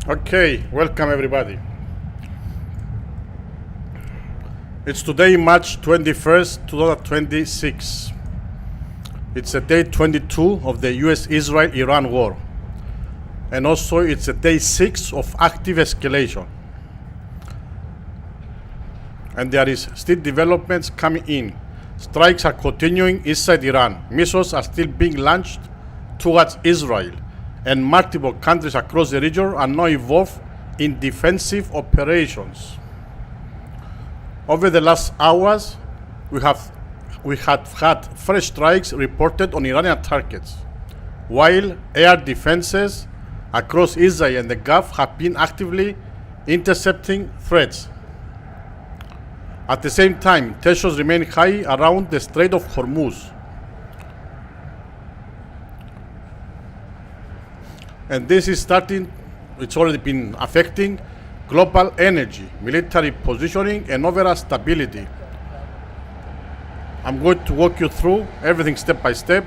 Okay, welcome everybody. It's today, March 21st, 2026. It's a day 22 of the US-Israel-Iran war. And also it's a day 6 of active escalation. And there is still developments coming in. Strikes are continuing inside Iran. Missiles are still being launched towards Israel. And multiple countries across the region are now involved in defensive operations. Over the last hours, we have had fresh strikes reported on Iranian targets, while air defenses across Israel and the Gulf have been actively intercepting threats. At the same time, tensions remain high around the Strait of Hormuz. And this is it's already been affecting global energy, military positioning, and overall stability. I'm going to walk you through everything step by step.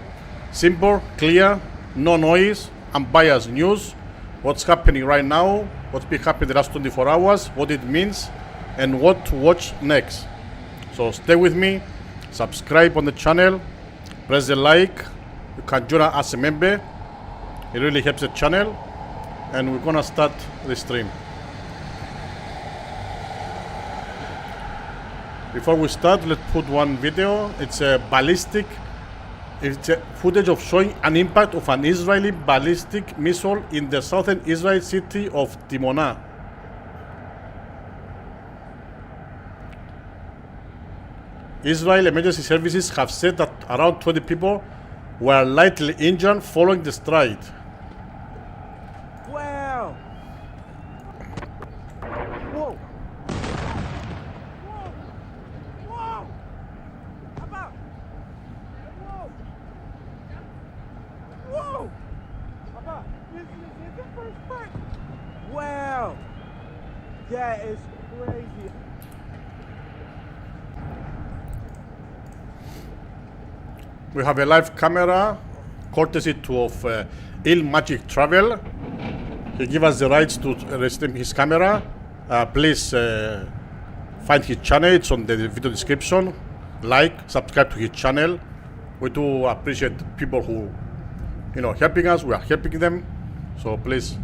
Simple, clear, no noise, unbiased news. What's happening right now, what's been happening the last 24 hours, what it means, and what to watch next. So stay with me, subscribe on the channel, press the like. You can join us as a member. It really helps the channel, and we're gonna start the stream. Before we start, let's put one video. It's a footage of showing an impact of an Israeli ballistic missile in the southern Israel city of Dimona. Israel emergency services have said that around 20 people were lightly injured following the strike. Wow! Whoa! Whoa! Whoa! How about? Whoa! Whoa! How about? This is the first strike. Wow! That is crazy. We have a live camera, courtesy of Il Magic Travel. He gave us the rights to stream his camera. Please find his channel, it's on the video description. Like, subscribe to his channel. We do appreciate people who, helping us. We are helping them. So please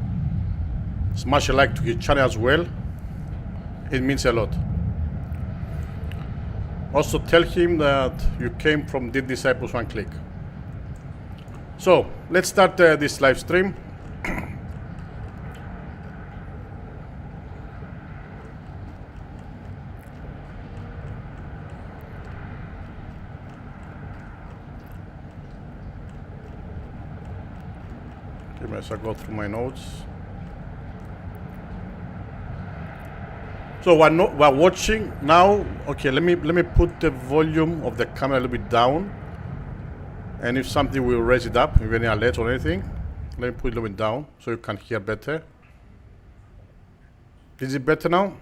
smash a like to his channel as well. It means a lot. Also tell him that you came from DD Cyprus1Click. So let's start this live stream. Okay, as I go through my notes. So we're watching now. Okay, let me put the volume of the camera a little bit down, and if something will raise it up, if any alert or anything, let me put it a little bit down so you can hear better. Is it better now?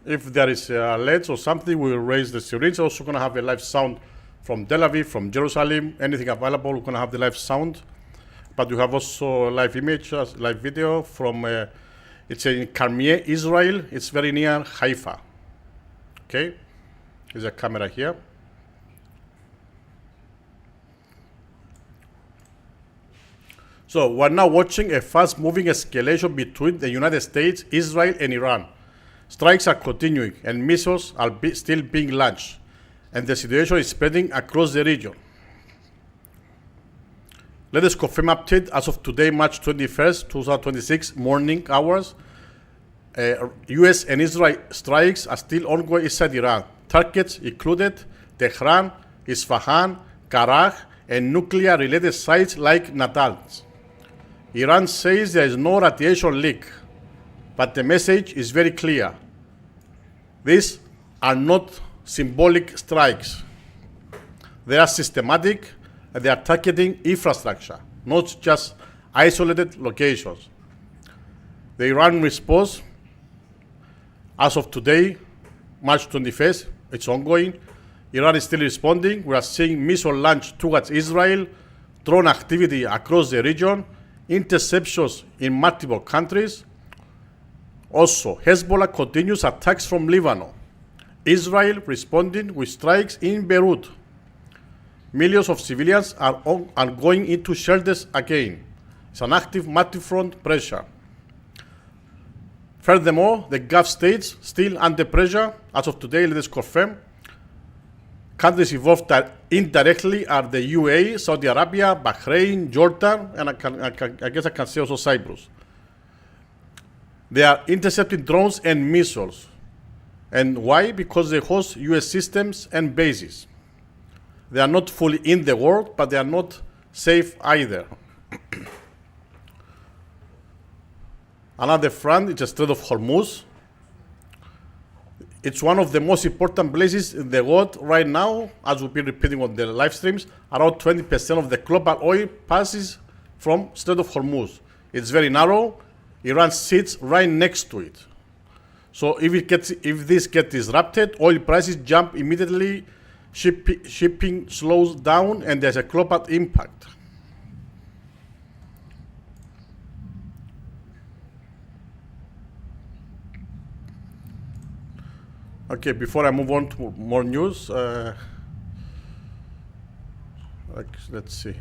If there is alerts or something, we will raise the series. Also gonna have a live sound from Tel Aviv, from Jerusalem, anything available. We're gonna have the live sound. But you have also live image, live video from, it's in Carmier, Israel. It's very near Haifa. Okay, there's a camera here. So we're now watching a fast-moving escalation between the United States, Israel, and Iran. Strikes are continuing, and missiles are still being launched, and the situation is spreading across the region. Let us confirm update as of today, March 21st, 2026, morning hours. US and Israel strikes are still ongoing inside Iran. Targets included Tehran, Isfahan, Karaj, and nuclear-related sites like Natanz. Iran says there is no radiation leak, but the message is very clear. These are not symbolic strikes. They are systematic, and they are targeting infrastructure, not just isolated locations. The Iran response, as of today, March 21st, it's ongoing, Iran is still responding. We are seeing missile launch towards Israel, drone activity across the region, interceptions in multiple countries. Also, Hezbollah continues attacks from Lebanon. Israel responding with strikes in Beirut. Millions of civilians are going into shelters again. It's an active multi-front pressure. Furthermore, the Gulf states still under pressure. As of today, let us confirm. Countries involved indirectly are the UAE, Saudi Arabia, Bahrain, Jordan, and I guess I can say also Cyprus. They are intercepting drones and missiles. And why? Because they host US systems and bases. They are not fully in the world, but they are not safe either. Another front is the Strait of Hormuz. It's one of the most important places in the world right now, as we've been repeating on the live streams. Around 20% of the global oil passes from Strait of Hormuz. It's very narrow. Iran sits right next to it. So if this gets disrupted, oil prices jump immediately, shipping slows down, and there's a global impact. Okay, before I move on to more news, let's see.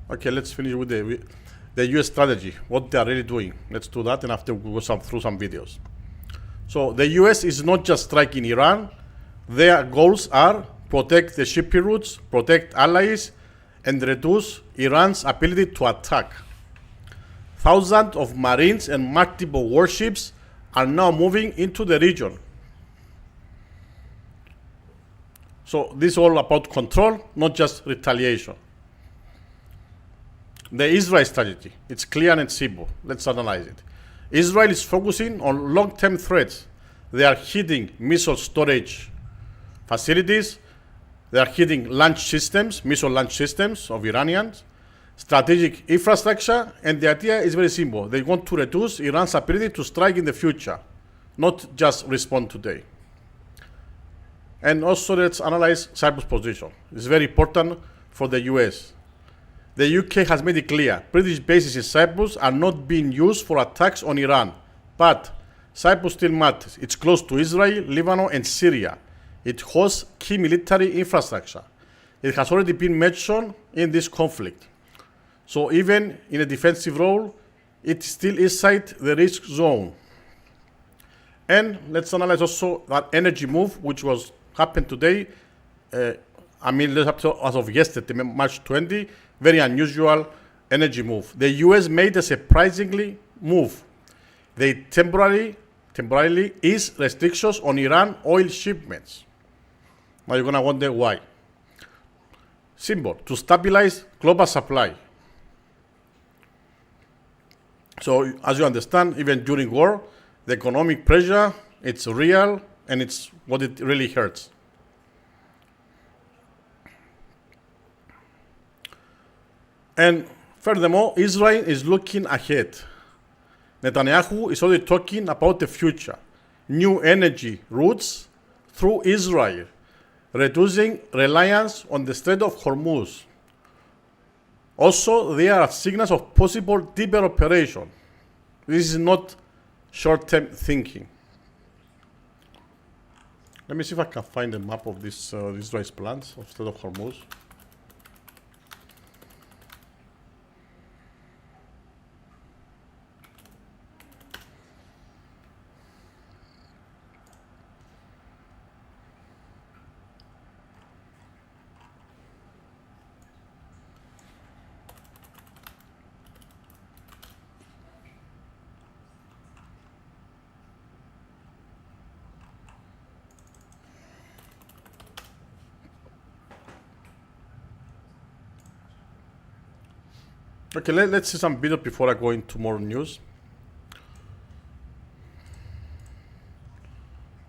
Okay, let's finish with the US strategy, what they are really doing. Let's do that, and after we'll go through some videos. So the US is not just striking Iran. Their goals are protect the shipping routes, protect allies, and reduce Iran's ability to attack. Thousands of Marines and multiple warships are now moving into the region. So this is all about control, not just retaliation. The Israel strategy, it's clear and simple. Let's analyze it. Israel is focusing on long-term threats. They are hitting missile storage facilities. They are hitting launch systems, missile launch systems of Iranians, strategic infrastructure, and the idea is very simple. They want to reduce Iran's ability to strike in the future, not just respond today. And also let's analyze Cyprus' position. It's very important for the US. The UK has made it clear British bases in Cyprus are not being used for attacks on Iran, but Cyprus still matters. It's close to Israel, Lebanon, and Syria. It hosts key military infrastructure. It has already been mentioned in this conflict. So even in a defensive role, it still is inside the risk zone. And let's analyze also that energy move, which happened today. As of yesterday, March 20, very unusual energy move. The US made a surprisingly move. They temporarily ease restrictions on Iran oil shipments. Now you're gonna wonder why. Simple, to stabilize global supply. So as you understand, even during war, the economic pressure, it's real, and it's what it really hurts. And furthermore, Israel is looking ahead. Netanyahu is already talking about the future. New energy routes through Israel, reducing reliance on the Strait of Hormuz. Also, there are signals of possible deeper operation. This is not short-term thinking. Let me see if I can find a map of this Israel's plans of Strait of Hormuz. Okay, let's see some video before I go into more news.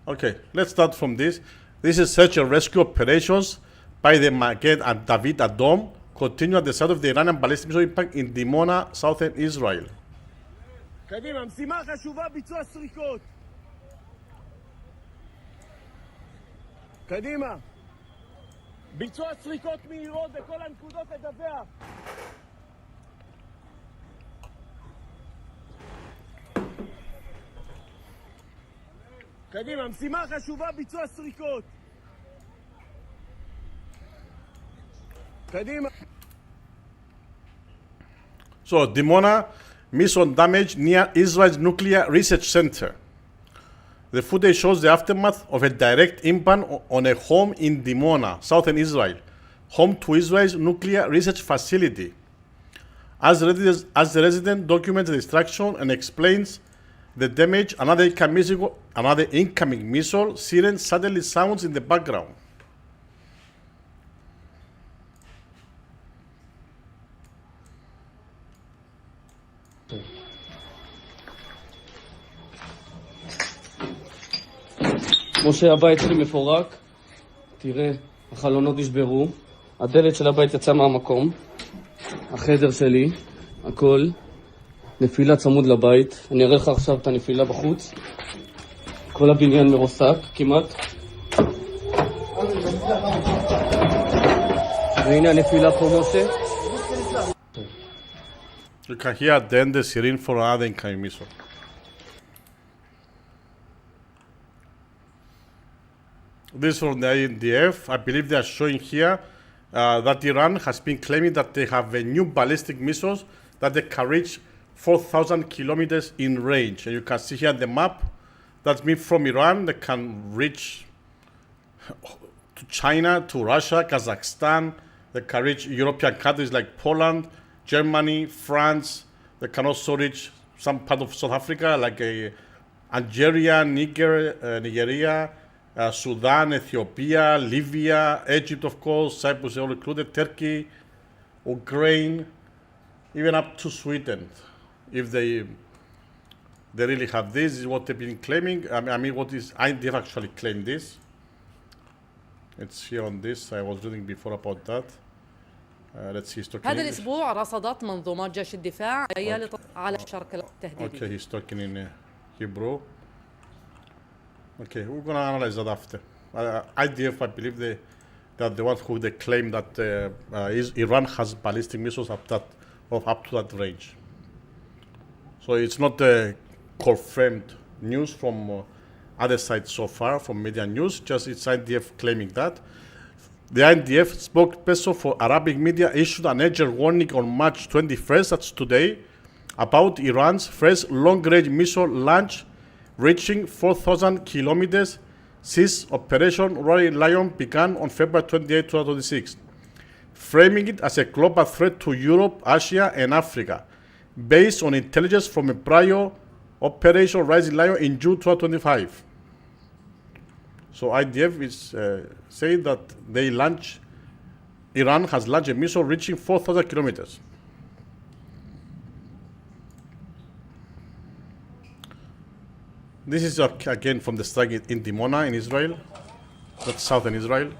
Okay, let's start from this. This is search and rescue operations by the Magen and David Adom continue at the site of the Iranian ballistic missile impact in Dimona, southern Israel. קדימה, משימה חשובה, ביצוע סריקות. קדימה. ביצוע סריקות מהירות בכל הנקודות לדווח. קדימה, משימה חשובה, ביצוע סריקות. קדימה. So, Dimona missile damage near Israel's nuclear research center. The footage shows the aftermath of a direct impact on a home in Dimona, southern Israel, home to Israel's nuclear research facility. As the resident documents the destruction and explains the damage, another incoming missile siren suddenly sounds in the background. כמו שהבית שלי מפורק, תראה, החלונות נשברו, הדלת של הבית יצאה מהמקום, החדר שלי, הכל, נפילה צמוד לבית, אני אראה לך עכשיו את הנפילה בחוץ, כל הבניין מרוסק כמעט, והנה הנפילה פה משה. You can hear then the siren for another incoming missile. This is from the IDF. I believe they are showing here that Iran has been claiming that they have a new ballistic missiles that they can reach 4,000 kilometers in range. And you can see here the map. That means from Iran they can reach to China, to Russia, Kazakhstan. They can reach European countries like Poland, Germany, France. They can also reach some part of South Africa like Algeria, Nigeria, Sudan, Ethiopia, Libya, Egypt, of course, Cyprus all included, Turkey, Ukraine, even up to Sweden. If they really have this is what they've been claiming. I mean, what is IDF actually claimed this? It's here on this. I was reading before about that. Let's see. He's talking هذا English. الأسبوع رصدت منظومات جيش الدفاع على الشرق التهديدي. Okay, he's talking in Hebrew. Okay, we're gonna analyze that after. IDF, I believe they are the ones who they claim that Iran has ballistic missiles up to that range. So it's not confirmed news from other sides so far, from media news. Just it's IDF claiming that. The IDF spokesperson for Arabic media issued an urgent warning on March 21st, that's today, about Iran's first long-range missile launch reaching 4,000 kilometers since Operation Roaring Lion began on February 28, 2026, framing it as a global threat to Europe, Asia, and Africa, based on intelligence from a prior Operation Rising Lion in June 2025. So IDF is saying that Iran has launched a missile reaching 4,000 kilometers. This is again from the strike in Dimona in Israel, that's southern Israel.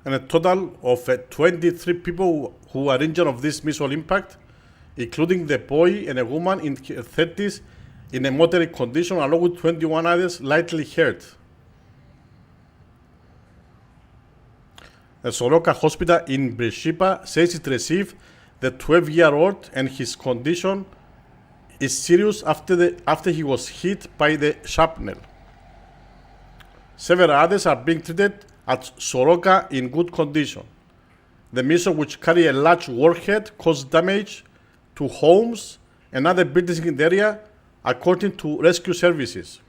And a total of 23 people who were injured of this missile impact, including the boy and a woman in their 30s in a moderate condition, along with 21 others lightly hurt. The Soroka Hospital in Beersheba says it received the 12-year-old and his condition is serious after he was hit by the shrapnel. Several others are being treated at Soroka in good condition. The missile, which carried a large warhead, caused damage to homes and other buildings in the area, according to rescue services.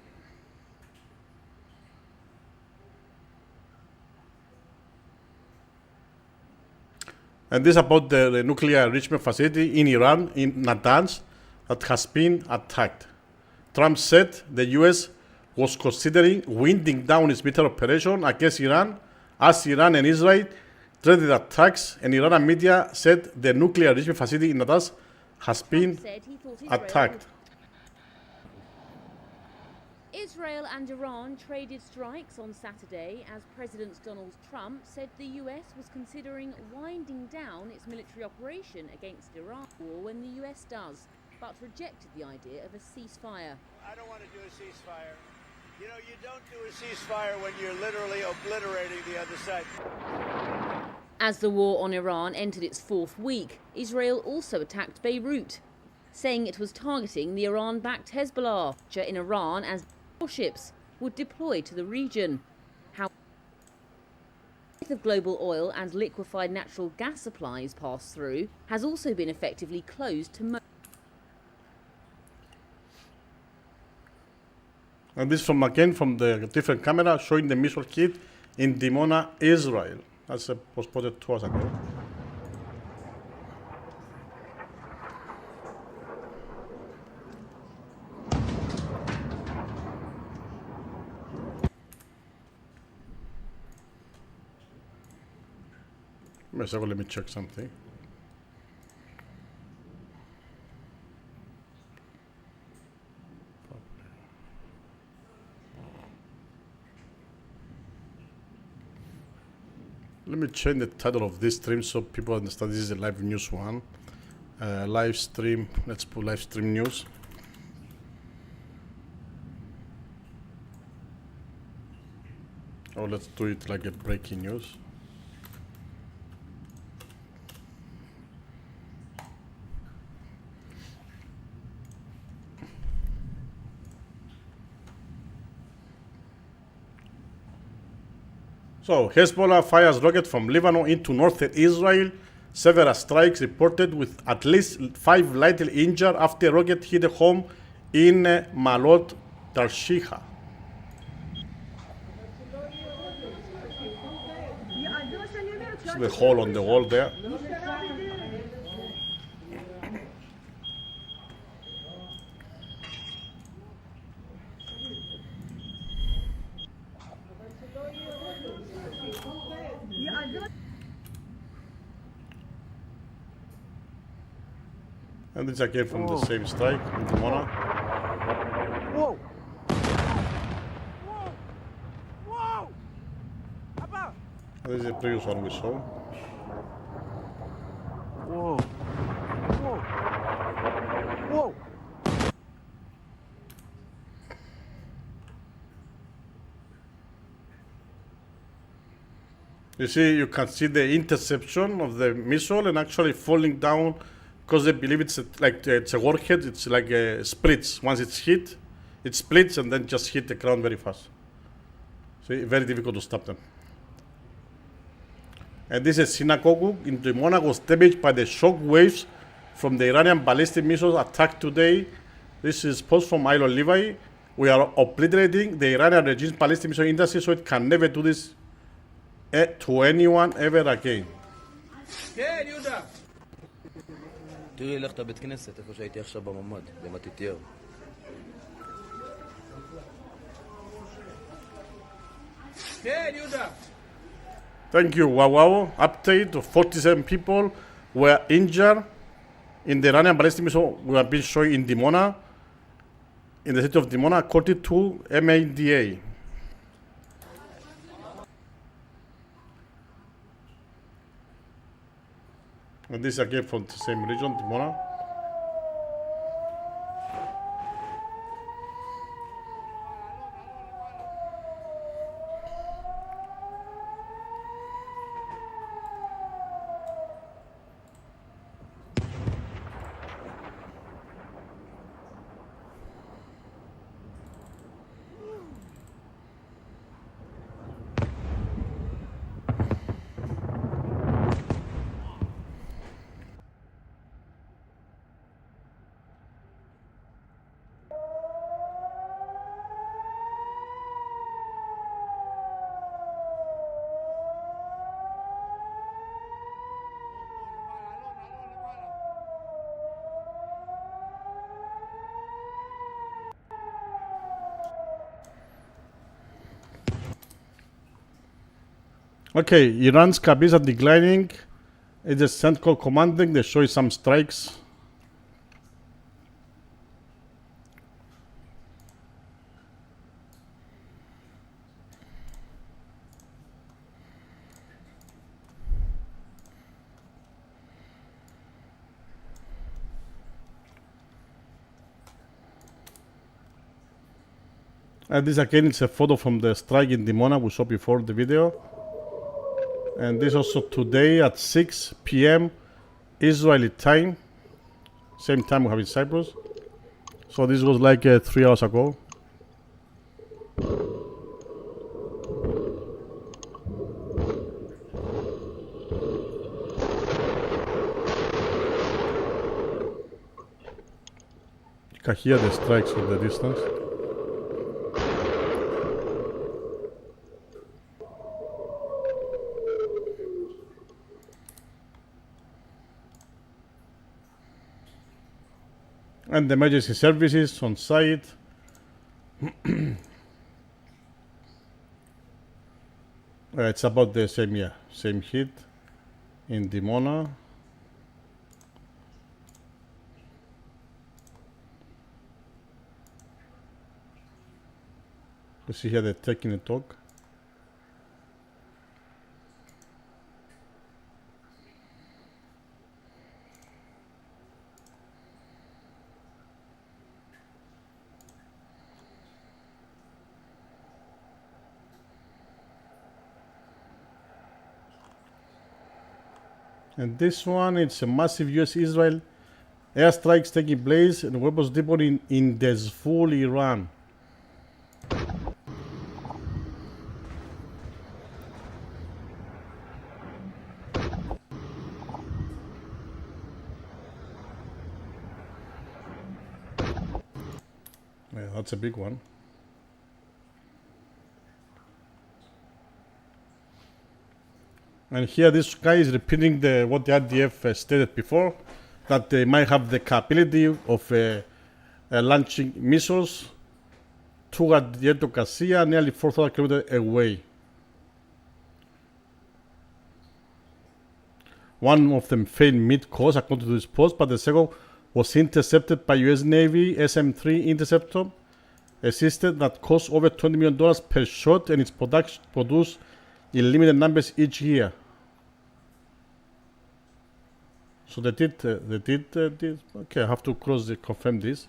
And this about the nuclear enrichment facility in Iran, in Natanz, that has been attacked. Trump said the U.S. was considering winding down its military operation against Iran as Iran and Israel threatened attacks, and Iranian media said the nuclear enrichment facility in Natanz has been attacked. Israel and Iran traded strikes on Saturday as President Donald Trump said the US was considering winding down its military operation against Iran war when the US does, but rejected the idea of a ceasefire. I don't want to do a ceasefire. You know, you don't do a ceasefire when you're literally obliterating the other side. As the war on Iran entered its fourth week, Israel also attacked Beirut, saying it was targeting the Iran-backed Hezbollah in Iran as warships would deploy to the region. How of global oil and liquefied natural gas supplies pass through has also been effectively closed to And this from the different camera showing the missile hit in Dimona, Israel. That's was spotted 2 hours ago. Let me check something. Let me change the title of this stream so people understand this is a live news one. Live stream, let's put live stream news. Or let's do it like a breaking news. So, Hezbollah fires rocket from Lebanon into northern Israel. Several strikes reported with at least 5 lightly injured after a rocket hit a home in Malot Tarshiha. See the hole on the wall there. And this again from the same strike in Dimona. Whoa! Whoa! Whoa! How about? And this is the previous one we saw. Whoa! Whoa! Whoa! You see, you can see the interception of the missile and actually falling down because they believe it's a warhead. It's like a splits. Once it's hit, it splits and then just hit the ground very fast. So very difficult to stop them. And this is synagogue in Dimona was damaged by the shock waves from the Iranian ballistic missiles attack today. This is post from Ilon Levi. We are obliterating the Iranian regime's ballistic missile industry so it can never do this to anyone ever again. תראי, לך לבית כנסת, איפה שהייתי עכשיו בממד, במתתיהו. כן, יהודה! Thank you, Wow. Update of 47 people were injured in the Iranian ballistic missile we have been showing in Dimona, in the city of Dimona, according to MADA. And this again from the same region, Dimona. Okay, Iran's cables are declining. It's a central commanding. They show you some strikes. And this again is a photo from the strike in Dimona we saw before the video. And this also today at 6 p.m. Israeli time. Same time we have in Cyprus. So this was like 3 hours ago. You can hear the strikes from the distance. And the emergency services on site. It's about the same heat in Dimona. You see here they're taking a talk. And this one, it's a massive US-Israel airstrikes taking place and weapons depot in Dezful, Iran. Yeah, that's a big one. And here this guy is repeating what the IDF stated before, that they might have the capability of launching missiles toward the Yeto Cassia, nearly 4,000 kilometers away. One of them failed mid-course according to this post, but the second was intercepted by US Navy SM-3 interceptor, a system that costs over $20 million per shot and it's produced in limited numbers each year. So they did this. Okay, I have to confirm this.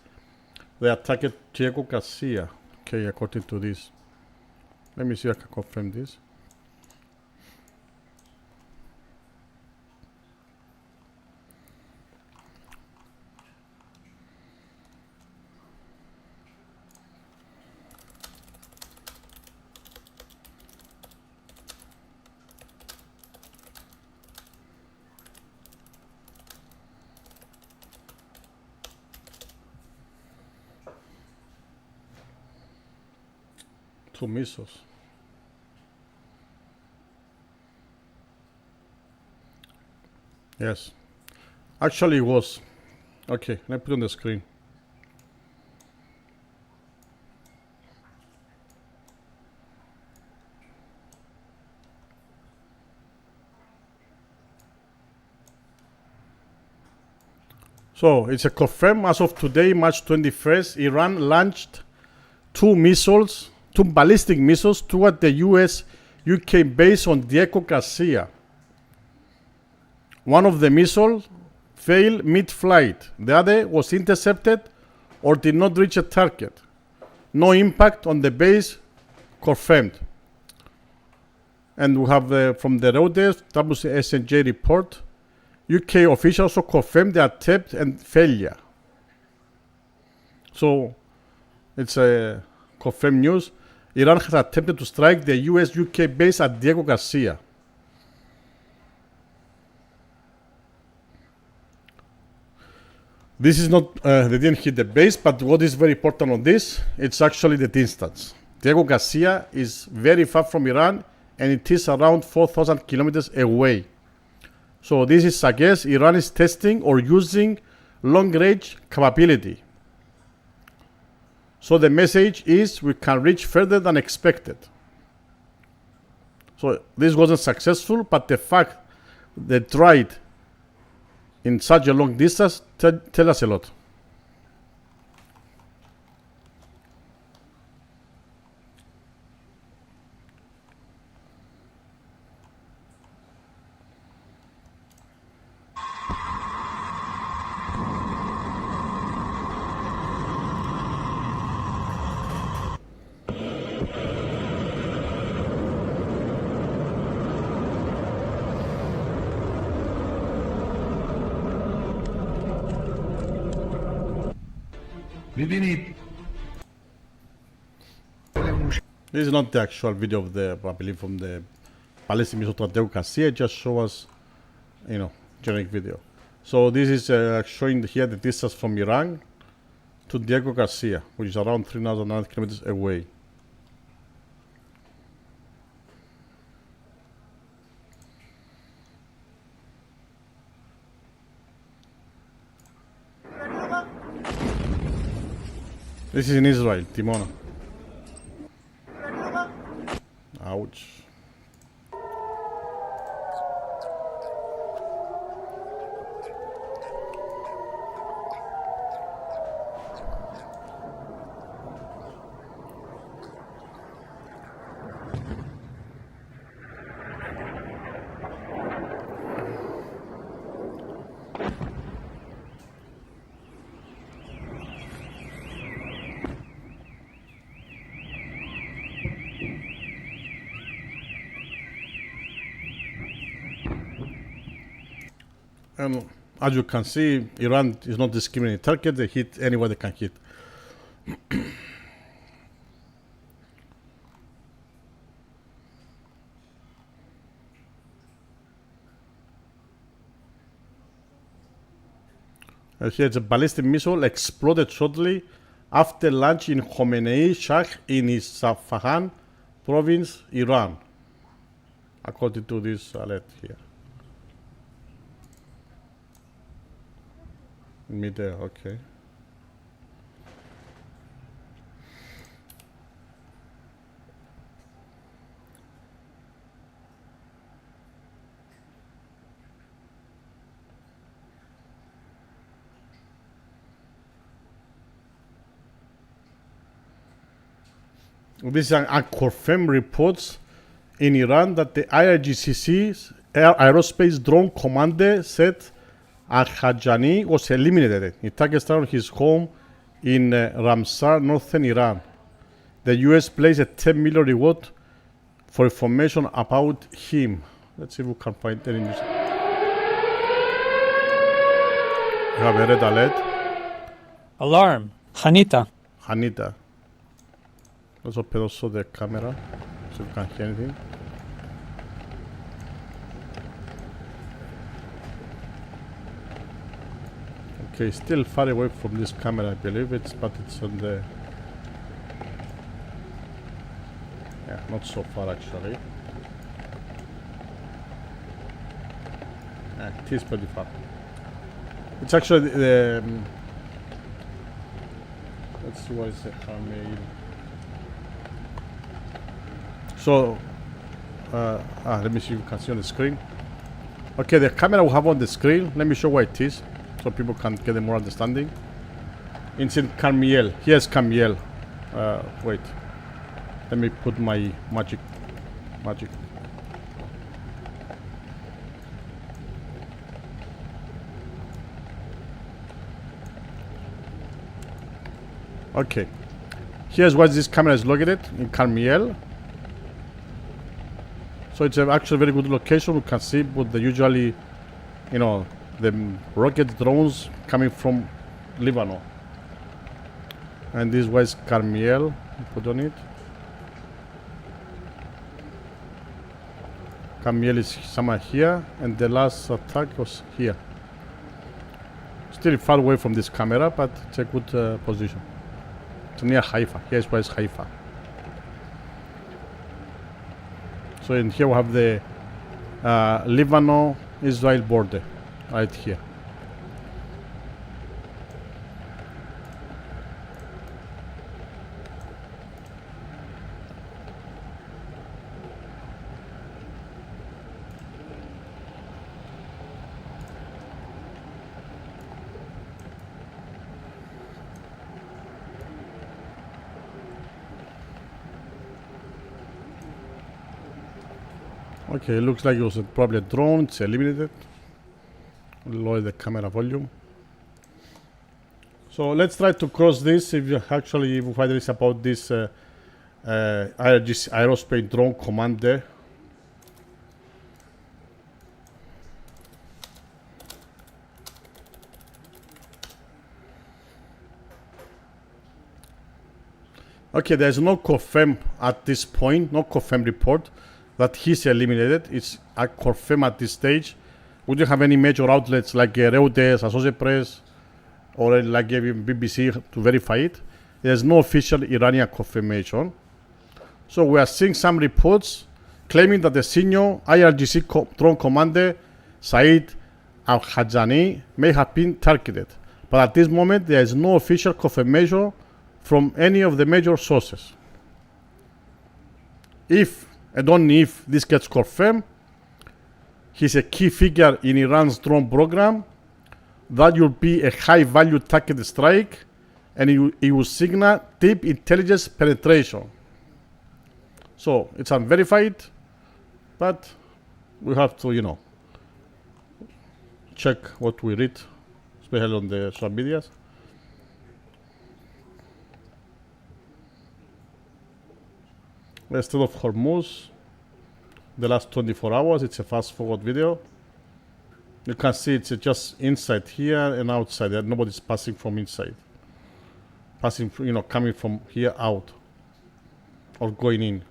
They attacked Diego Garcia. Okay, according to this. Let me see if I can confirm this. Two missiles. Yes. Actually it was. Okay, let me put it on the screen. So it's a confirm as of today, March 21st, Iran launched two ballistic missiles toward the US-UK base on Diego Garcia. One of the missiles failed mid-flight. The other was intercepted or did not reach a target. No impact on the base confirmed. And we have from the Reuters WSNJ report, UK officials also confirmed the attempt and failure. So it's a confirmed news. Iran has attempted to strike the US-UK base at Diego Garcia. This is not, they didn't hit the base, but what is very important on this, it's actually the distance. Diego Garcia is very far from Iran and it is around 4,000 kilometers away. So this is, I guess, Iran is testing or using long-range capability. So the message is we can reach further than expected. So this wasn't successful, but the fact they tried in such a long distance tell us a lot. This is not the actual video of the, I believe, from the ballistic missile to Diego Garcia. It just show us, generic video. So this is showing here the distance from Iran to Diego Garcia, which is around 3,900 kilometers away. This is in Israel, Timona. Ouch. And as you can see, Iran is not discriminating target. They hit anywhere they can hit. Here's a ballistic missile exploded shortly after launch in Khomeini Shah in Isfahan province, Iran, according to this alert here. Midair, okay. These are unconfirmed reports in Iran that the IRGC's aerospace drone commander said Al-Hajjani was eliminated. He targeted down his home in Ramsar, northern Iran. The US placed a 10 million reward for information about him. Let's see if we can find any news. You have a red alert. Alarm. Hanita. Hanita. Let's open also the camera so we can't hear anything. Okay, still far away from this camera, I believe but it's on the... Yeah, not so far actually. Yeah, it is pretty far. It's actually the... let's see what is the camera. So, let me see if you can see on the screen. Okay, the camera we have on the screen. Let me show what it is, so people can get a more understanding. It's in Carmiel. Here's Carmiel. Wait. Let me put my magic. Okay. Here's where this camera is located, in Carmiel. So it's actually a very good location. We can see with the usually, the rocket drones coming from Lebanon. And this was Carmiel. Put on it. Carmiel is somewhere here, and the last attack was here. Still far away from this camera, but it's a good position. It's near Haifa. Here's where is Haifa. So in here we have the Lebanon-Israel border, right here. Okay, it looks like it was probably a drone. It's eliminated. Lower the camera volume. So let's try to cross this. If you actually find this about this IRGC aerospace drone commander. Okay, there's no confirm at this point, no confirm report that he's eliminated. It's a confirm at this stage. We don't have any major outlets like Reuters, Associated Press, or like even BBC to verify it. There's no official Iranian confirmation. So we are seeing some reports claiming that the senior IRGC drone commander, Saeed Al-Hajjani, may have been targeted. But at this moment, there is no official confirmation from any of the major sources. If, and only if, this gets confirmed, he's a key figure in Iran's drone program. That will be a high-value targeted strike, and it will signal deep intelligence penetration. So it's unverified, but we have to, check what we read, especially on the social medias. The Strait of Hormuz, the last 24 hours, it's a fast forward video. You can see it's just inside here and outside. Nobody's passing from inside. Passing, coming from here out or going in.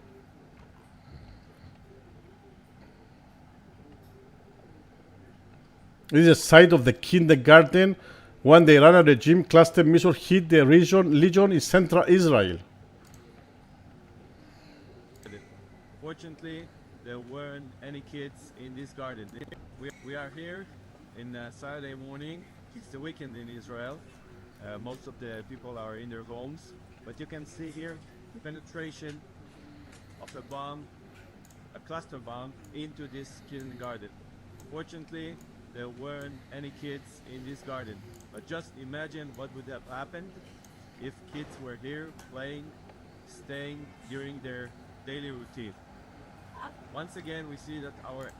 This is a site of the kindergarten when the Iranian regime cluster missile hit the region in central Israel. Fortunately, there weren't any kids in this garden. We are here in Saturday morning. It's the weekend in Israel. Most of the people are in their homes, but you can see here the penetration of a bomb, a cluster bomb, into this kindergarten. Fortunately, there weren't any kids in this garden, but just imagine what would have happened if kids were here playing, staying during their daily routine. Once again, we see that our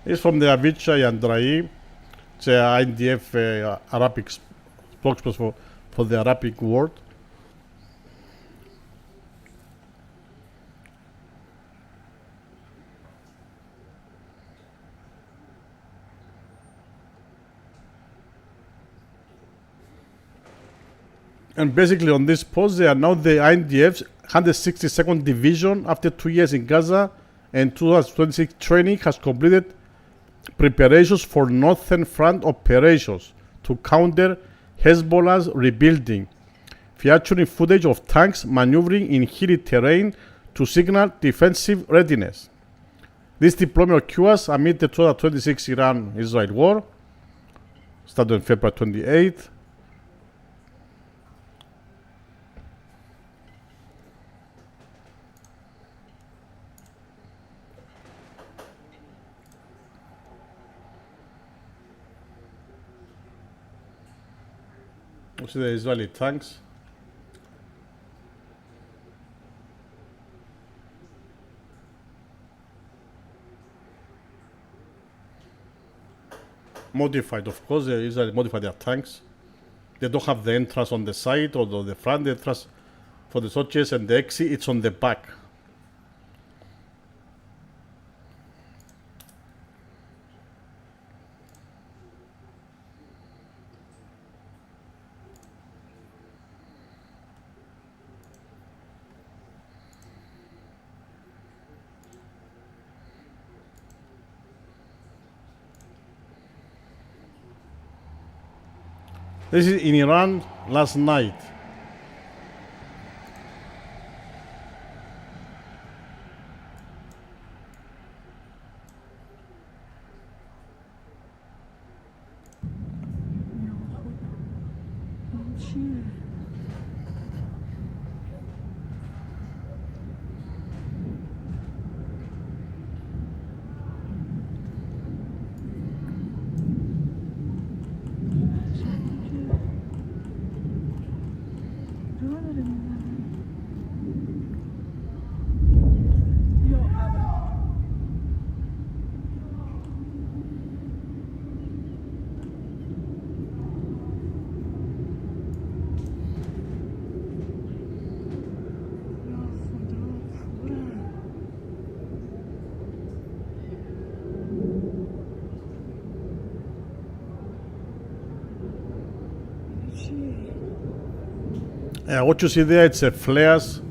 It's from the Avichai Andrai, the IDF Arabic spokesperson for the Arabic world. And basically on this post, they are now the IDF's 162nd Division after 2 years in Gaza, and 2026 training has completed preparations for Northern Front operations to counter Hezbollah's rebuilding, featuring footage of tanks maneuvering in hilly terrain to signal defensive readiness. This deployment occurs amid the 2026 Iran-Israel war, started on February 28th. We see the Israeli tanks. Modified, of course, the Israeli modified their tanks. They don't have the entrance on the side or the front. The entrance for the soldiers and the exit, it's on the back. This is in Iran last night. What you see there, it's flares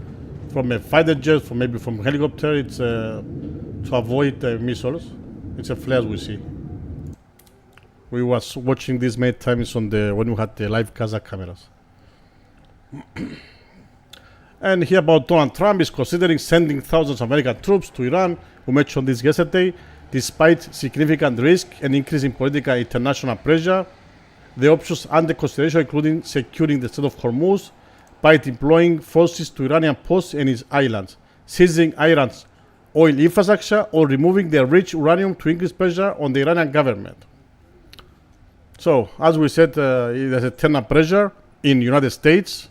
from a fighter jet, maybe from helicopter. It's to avoid missiles. It's a flares we see. We was watching this many times on when we had the live Gaza cameras. And here about Donald Trump is considering sending thousands of American troops to Iran. We mentioned this yesterday. Despite significant risk and increasing political international pressure, the options under consideration including securing the Strait of Hormuz by deploying forces to Iranian posts and its islands, seizing Iran's oil infrastructure, or removing their rich uranium to increase pressure on the Iranian government. So, as we said, there's a ton of pressure in the United States.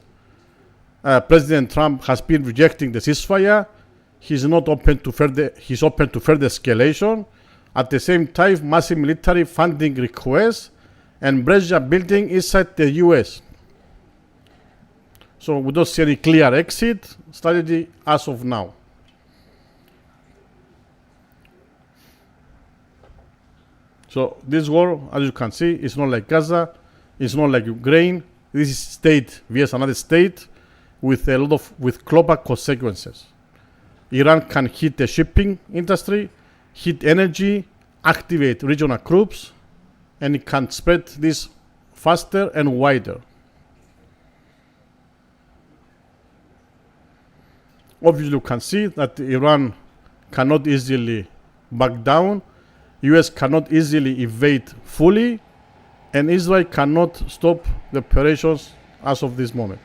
President Trump has been rejecting the ceasefire. He's open to further escalation. At the same time, massive military funding requests and pressure building inside the U.S. So we don't see any clear exit strategy as of now. So this war, as you can see, is not like Gaza, it's not like Ukraine. This is state vs another state with global consequences. Iran can hit the shipping industry, hit energy, activate regional groups, and it can spread this faster and wider. Obviously, you can see that Iran cannot easily back down, US cannot easily evade fully, and Israel cannot stop the operations as of this moment.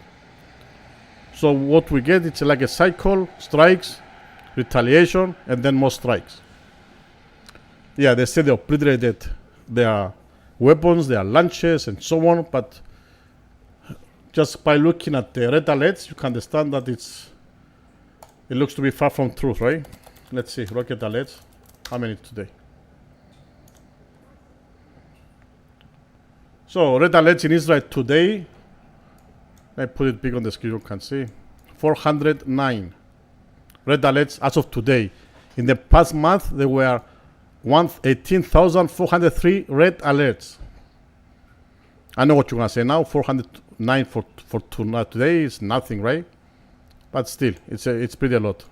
So what we get, it's like a cycle: strikes, retaliation, and then more strikes. Yeah, they say they obliterated their weapons, their launches, and so on, but just by looking at the red alerts, you can understand that it looks to be far from truth, right? Let's see, rocket alerts, how many today? So red alerts in Israel today, I put it big on the screen, you can see, 409 red alerts as of today. In the past month, there were 18,403 red alerts. I know what you're going to say now, 409 for today is nothing, right? But still, it's pretty a lot.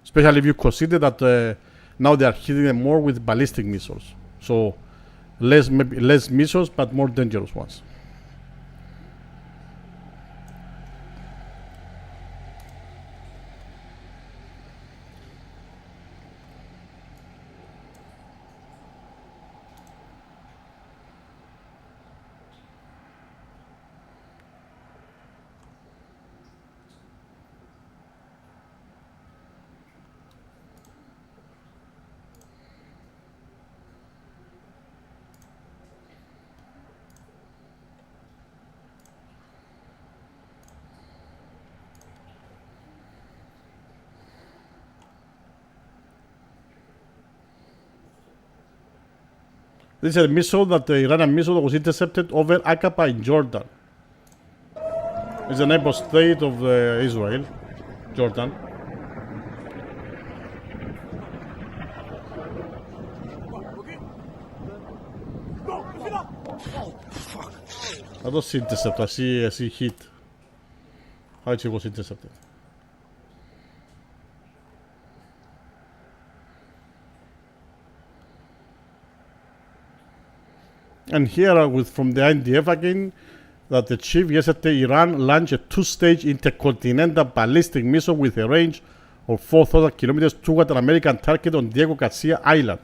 Especially if you consider that now they are hitting them more with ballistic missiles. So maybe less missiles, but more dangerous ones. This is a missile the Iranian missile that was intercepted over Aqaba in Jordan. It's a neighbor state of Israel, Jordan. I don't see intercept, I see hit. How it was intercepted. And here from the IDF again, that the chief yesterday, Iran launched a two-stage intercontinental ballistic missile with a range of 4,000 kilometers toward an American target on Diego Garcia Island.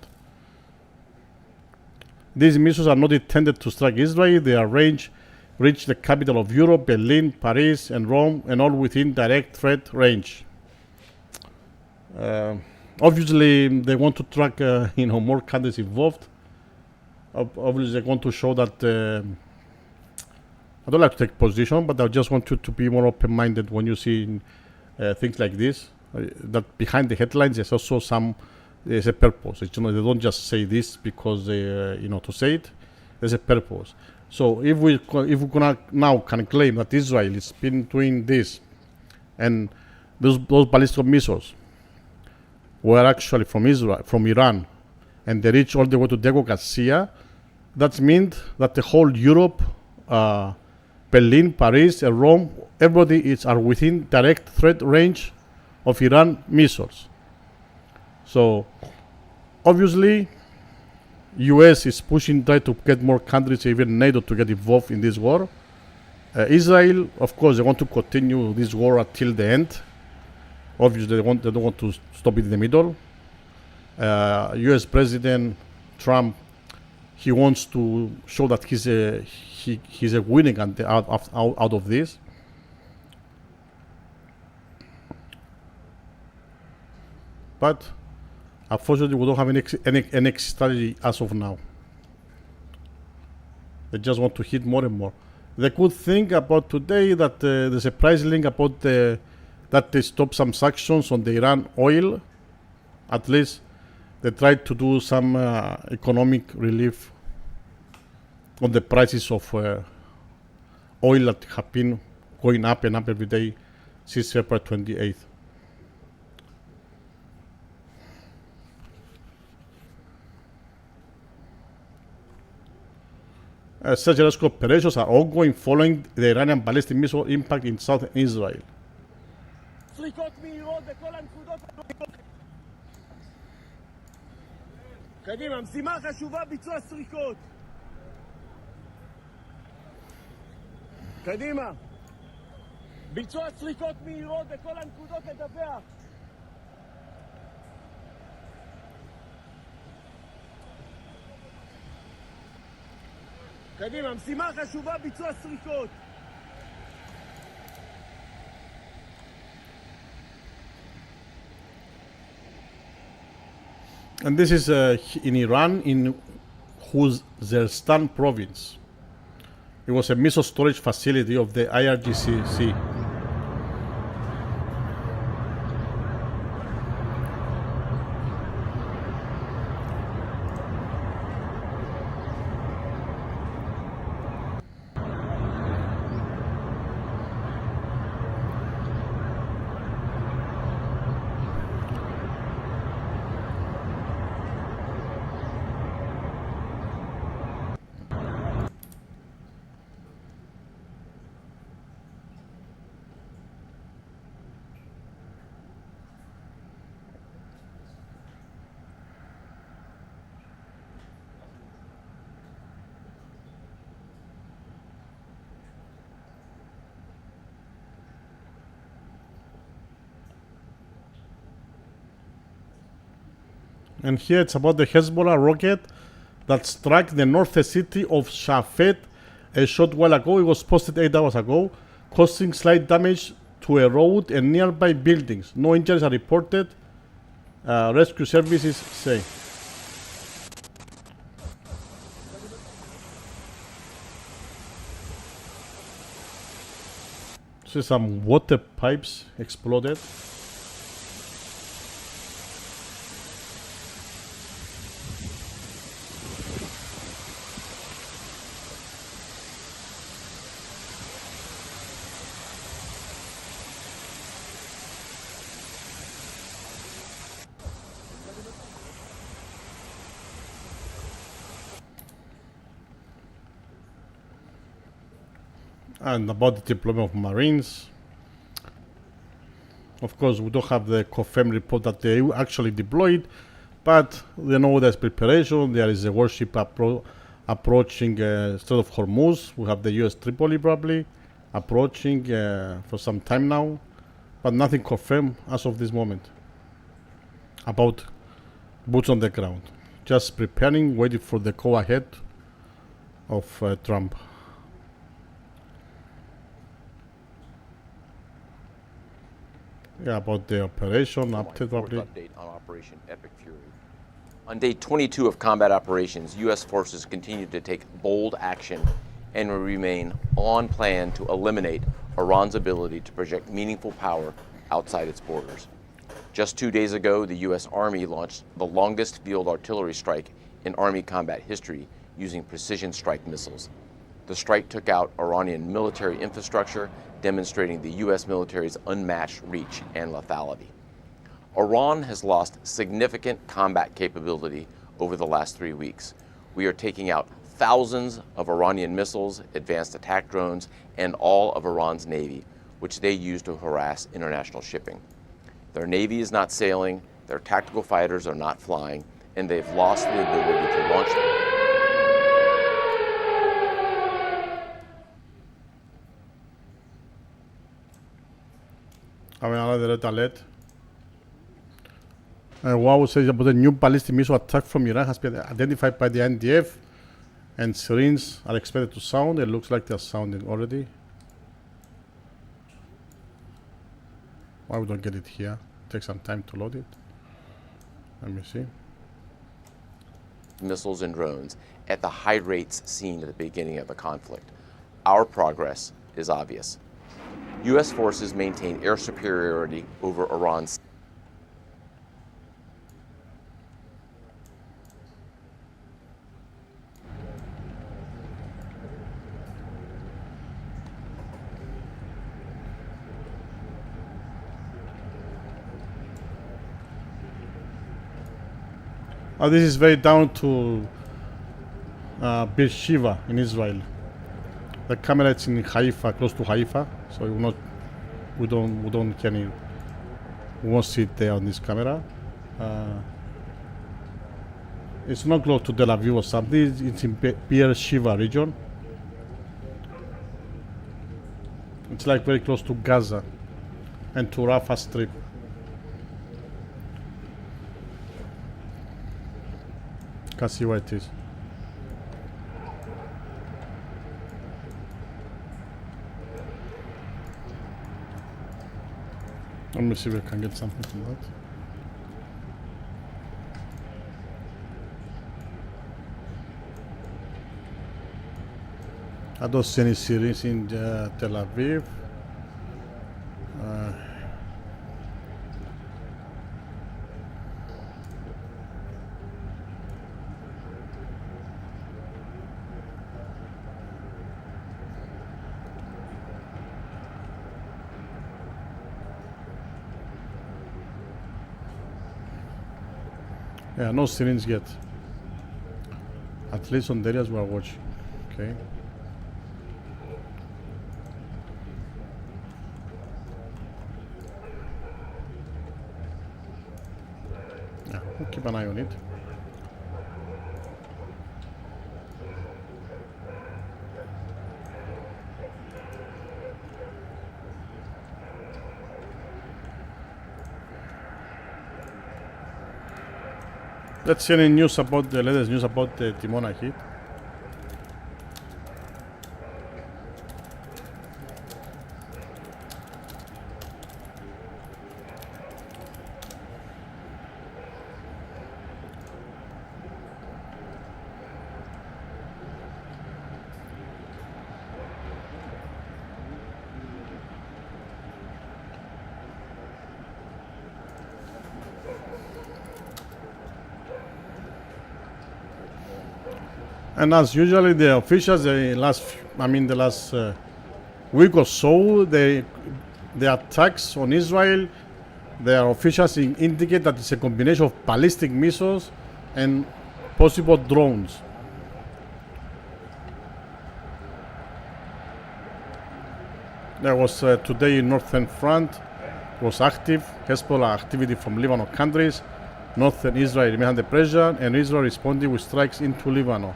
These missiles are not intended to strike Israel. Their range reached the capital of Europe, Berlin, Paris, and Rome, and all within direct threat range. Obviously, they want to track more countries involved. Obviously, they want to show that I don't like to take position, but I just want you to be more open-minded when you see things like this. That behind the headlines, there's also there's a purpose. They don't just say this because to say it. There's a purpose. So if we now can claim that Israel has been doing this, and those ballistic missiles were actually from Iran, and they reach all the way to Diego Garcia, that means that the whole Europe Berlin, Paris, and Rome, everybody are within direct threat range of Iran missiles. So obviously, US is pushing, try to get more countries, even NATO, to get involved in this war. Israel, of course, they want to continue this war until the end. Obviously, they don't want to stop it in the middle. US President Trump, he wants to show that he's a winning out of this. But unfortunately, we don't have any exit strategy as of now. They just want to hit more and more. The good thing about today that there's a price link about that they stopped some sanctions on the Iran oil. At least they tried to do some economic relief on the prices of oil that have been going up and up every day since February 28th. Surgical operations are ongoing following the Iranian ballistic missile impact in southern Israel. קדימה, משימה חשובה, ביצוע סריקות. קדימה. ביצוע סריקות מהירות בכל הנקודות לדווח. קדימה, משימה חשובה, ביצוע סריקות. And this is in Iran, in Khuzestan province. It was a missile storage facility of the IRGC. And here it's about the Hezbollah rocket that struck the northern city of Shafet a short while ago. It was posted 8 hours ago, causing slight damage to a road and nearby buildings. No injuries are reported, rescue services say. So some water pipes exploded. And about the deployment of Marines, of course, we don't have the confirmed report that they actually deployed, but they know there's preparation. There is a warship approaching Strait of Hormuz. We have the US Tripoli probably approaching for some time now, but nothing confirmed as of this moment about boots on the ground. Just preparing, waiting for the go-ahead of Trump. Yeah, about the operation update probably. Update on Operation Epic Fury. On day 22 of combat operations, U.S. forces continue to take bold action and remain on plan to eliminate Iran's ability to project meaningful power outside its borders. Just 2 days ago, the U.S. Army launched the longest field artillery strike in Army combat history using precision strike missiles. The strike took out Iranian military infrastructure, demonstrating the U.S. military's unmatched reach and lethality. Iran has lost significant combat capability over the last 3 weeks. We are taking out thousands of Iranian missiles, advanced attack drones, and all of Iran's navy, which they use to harass international shipping. Their navy is not sailing, their tactical fighters are not flying, and they've lost the ability to launch. Another red alert. WOW says about the new ballistic missile attack from Iran has been identified by the NDF, and sirens are expected to sound. It looks like they're sounding already. Why we don't get it here? Take some time to load it. Let me see. Missiles and drones at the high rates seen at the beginning of the conflict. Our progress is obvious. U.S. forces maintain air superiority over Iran's. This is very down to Beersheba in Israel. The camera is in Haifa, close to Haifa, so we won't see it there on this camera. It's not close to Tel Aviv or something. It's in Beersheba region. It's like very close to Gaza and to Rafah Strip. Can't see where it is. Let me see if I can get something from that. I don't see any series in Tel Aviv. Yeah, no sirens yet. At least on the areas we are watching. Okay. Yeah, we'll keep an eye on it. Let's see any news about the latest news about the Dimona hit. And as usually the officials, the last week or so, the attacks on Israel, their officials indicate that it's a combination of ballistic missiles and possible drones. There was today in Northern Front was active Hezbollah activity from Lebanon countries. Northern Israel remained under pressure, and Israel responded with strikes into Lebanon.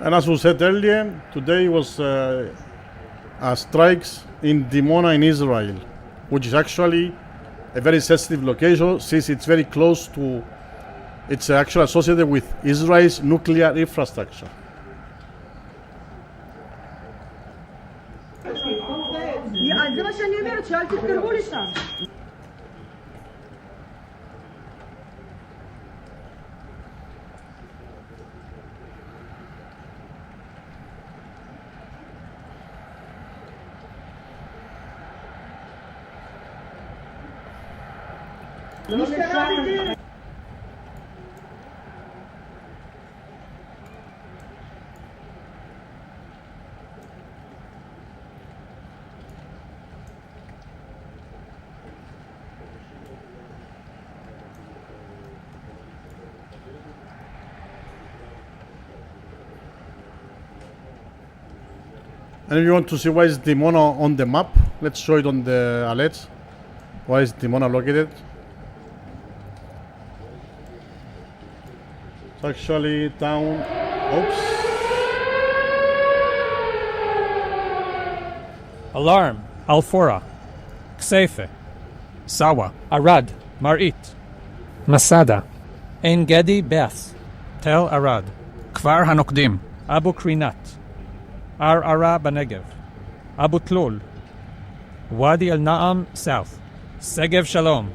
And as we said earlier, today was strikes in Dimona in Israel, which is actually a very sensitive location since it's very close to, it's actually associated with Israel's nuclear infrastructure. And if you want to see why is Dimona on the map, let's show it on the alerts. Why is Dimona located? It's actually down. Oops. Alarm. Al-Fora. Kseife. Sawa. Arad. Marit. Masada. Ein Gedi Beth. Tel Arad. Kfar Hanokdim. Abu Krinat. Ara Banegev. Abu Tlul. Wadi Al Naam South. Segev Shalom.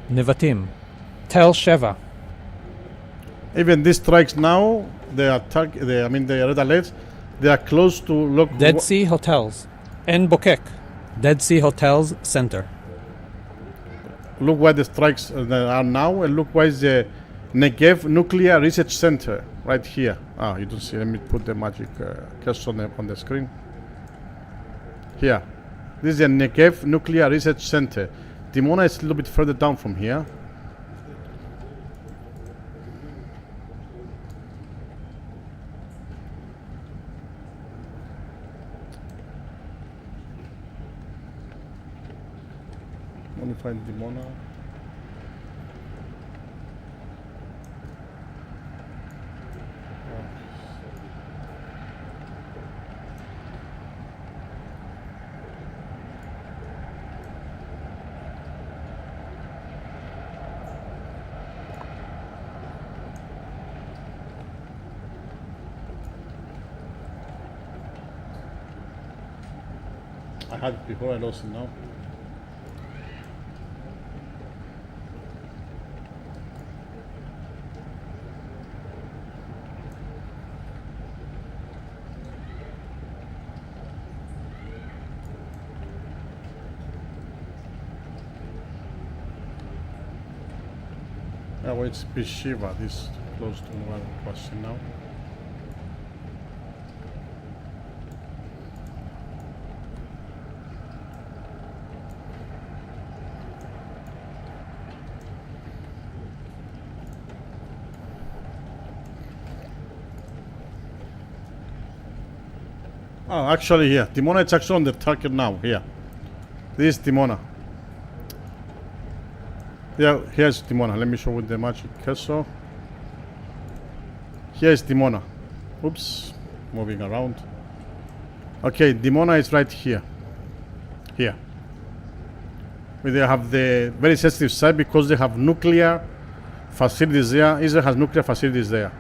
Nevatim. Tel Sheva. Even these strikes now, they attack. The red alerts. They are close to look. Dead Sea Hotels. En Bokek. Dead Sea Hotels Center. Look where the strikes are now, and look where is the Negev Nuclear Research Center right here. You don't see. Let me put the magic cursor on the screen. Here, this is the Negev Nuclear Research Center. Dimona is a little bit further down from here. Let me find Dimona. I had it before, I lost it now. Well, it's Bishiva, this close to one question now. Actually here, Dimona is actually on the target now, here. This is Dimona. Yeah, here's Dimona. Let me show with the magic cursor. Here is Dimona. Oops, moving around. Okay, Dimona is right here. Here. They have the very sensitive site because they have nuclear facilities there. Israel has nuclear facilities there.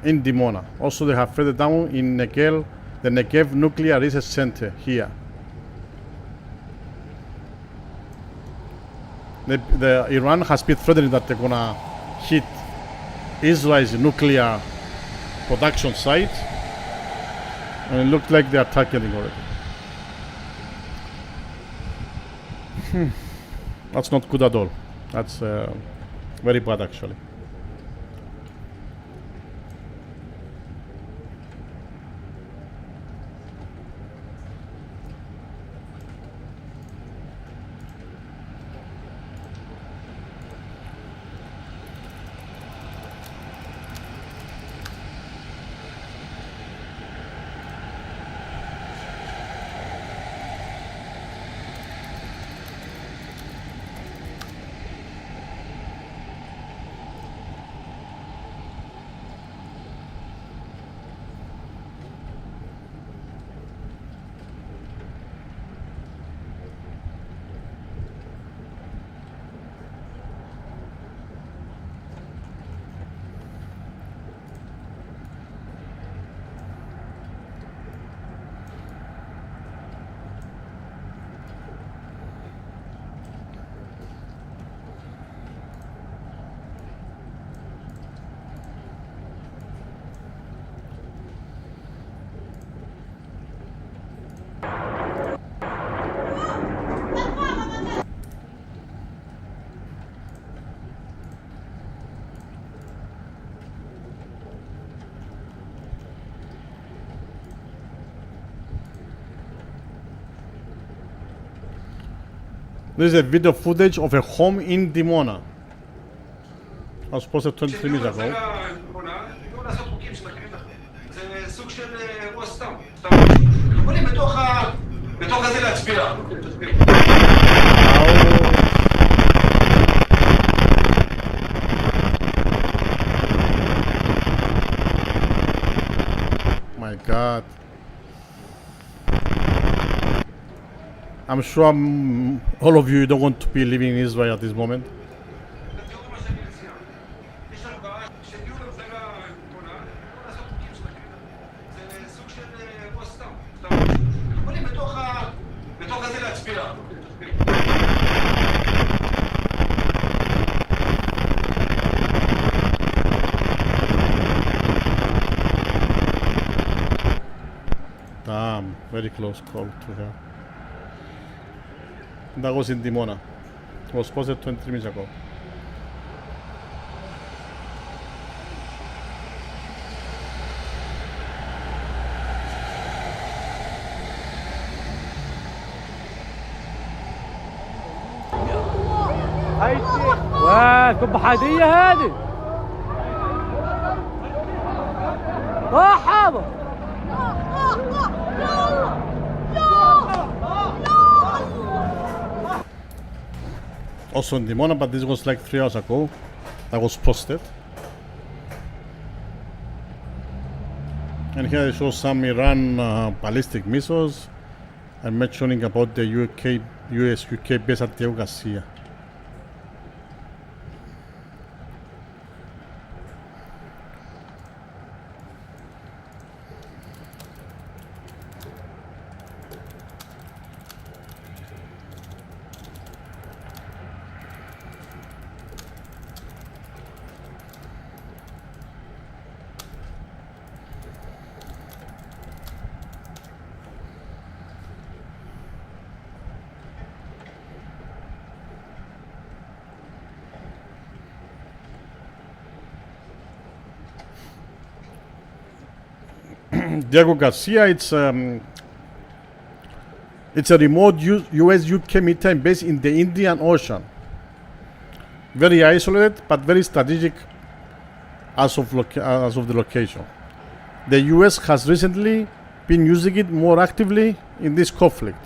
In Dimona. Also they have further down in Negev, the Negev Nuclear Research Center here. The Iran has been threatening that they're gonna hit Israel's nuclear production site, and it looked like they are targeting already. That's not good at all. That's very bad actually. This is a video footage of a home in Dimona. I was posted 23 minutes ago. My God. I'm sure all of you don't want to be living in Israel at this moment. Damn, very close call to her. That was in Dimona. It was posted 23 minutes ago. كب حادية هذه حاضر Also in Dimona, but this was like 3 hours ago. That was posted. And here I show some Iran ballistic missiles and mentioning about the US-UK base at Diego Garcia. Diego Garcia, it's a remote US-UK military base in the Indian Ocean. Very isolated, but very strategic as of the location. The US has recently been using it more actively in this conflict.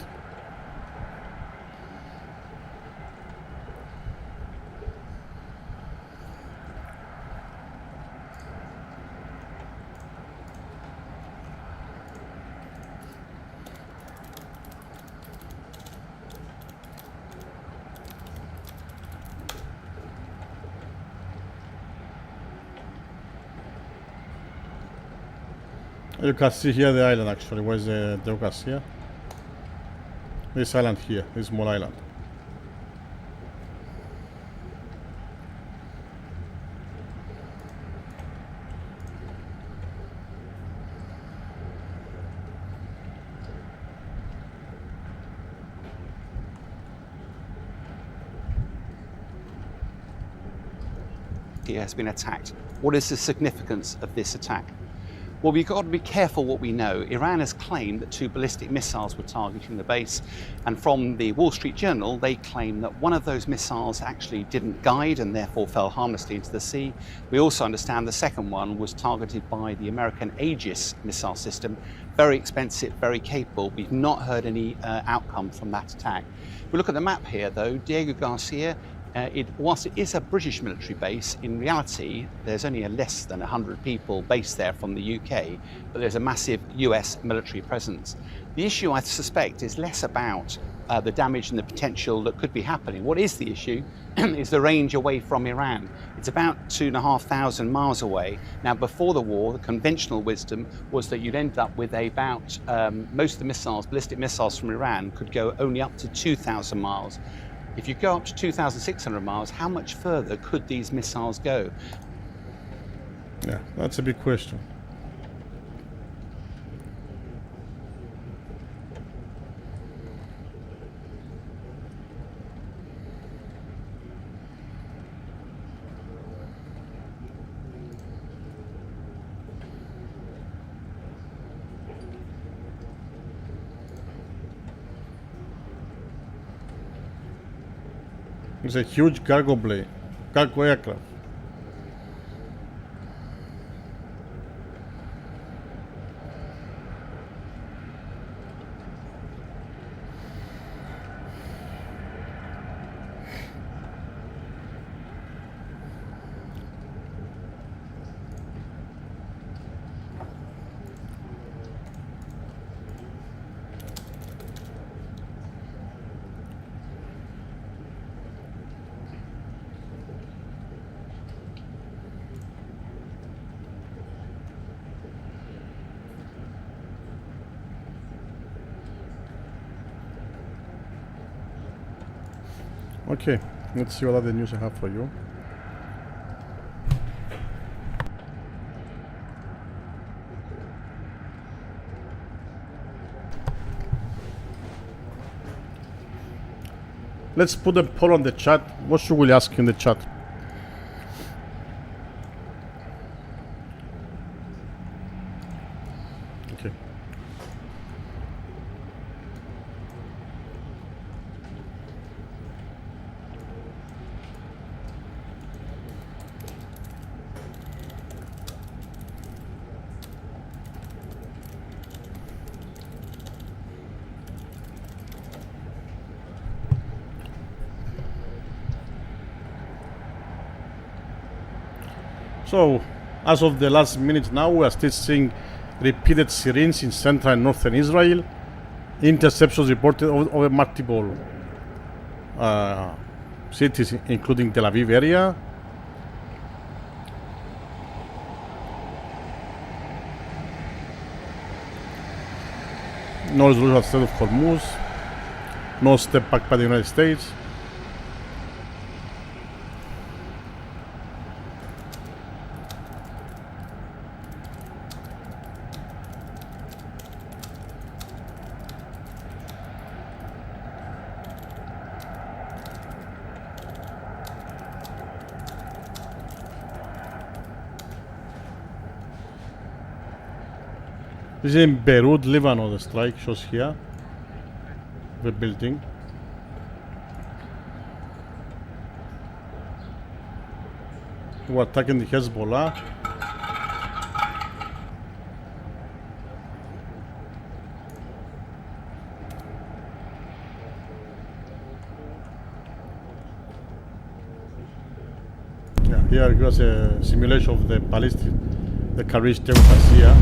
You can see here the island actually. Where's the Diego Garcia? This island here, this small island. Here has been attacked. What is the significance of this attack? Well, we've got to be careful what we know. Iran has claimed that 2 ballistic missiles were targeting the base, and from the Wall Street Journal, they claim that one of those missiles actually didn't guide and therefore fell harmlessly into the sea. We also understand the second one was targeted by the American Aegis missile system. Very expensive, very capable. We've not heard any outcome from that attack. If we look at the map here, though, Diego Garcia, whilst it is a British military base, in reality there's only less than 100 people based there from the UK, but there's a massive US military presence. The issue, I suspect, is less about the damage and the potential that could be happening. What is the issue is the range away from Iran. It's about 2,500 miles away. Now, before the war, the conventional wisdom was that you'd end up with about, most of the missiles, ballistic missiles from Iran could go only up to 2,000 miles. If you go up to 2,600 miles, how much further could these missiles go? Yeah, that's a big question. It's a huge cargo plane, cargo aircraft. Okay, let's see what other news I have for you. Let's put a poll on the chat. What should we ask in the chat? Okay. So, as of the last minute now, we are still seeing repeated sirens in central and northern Israel. Interceptions reported over multiple cities, including Tel Aviv area. No resolution at the Strait of Hormuz. No step back by the United States. This is in Beirut, Lebanon, the strike shows here. The building. Who are attacking the Hezbollah. Yeah, here it was a simulation of the Palestine, the Karish Democracia.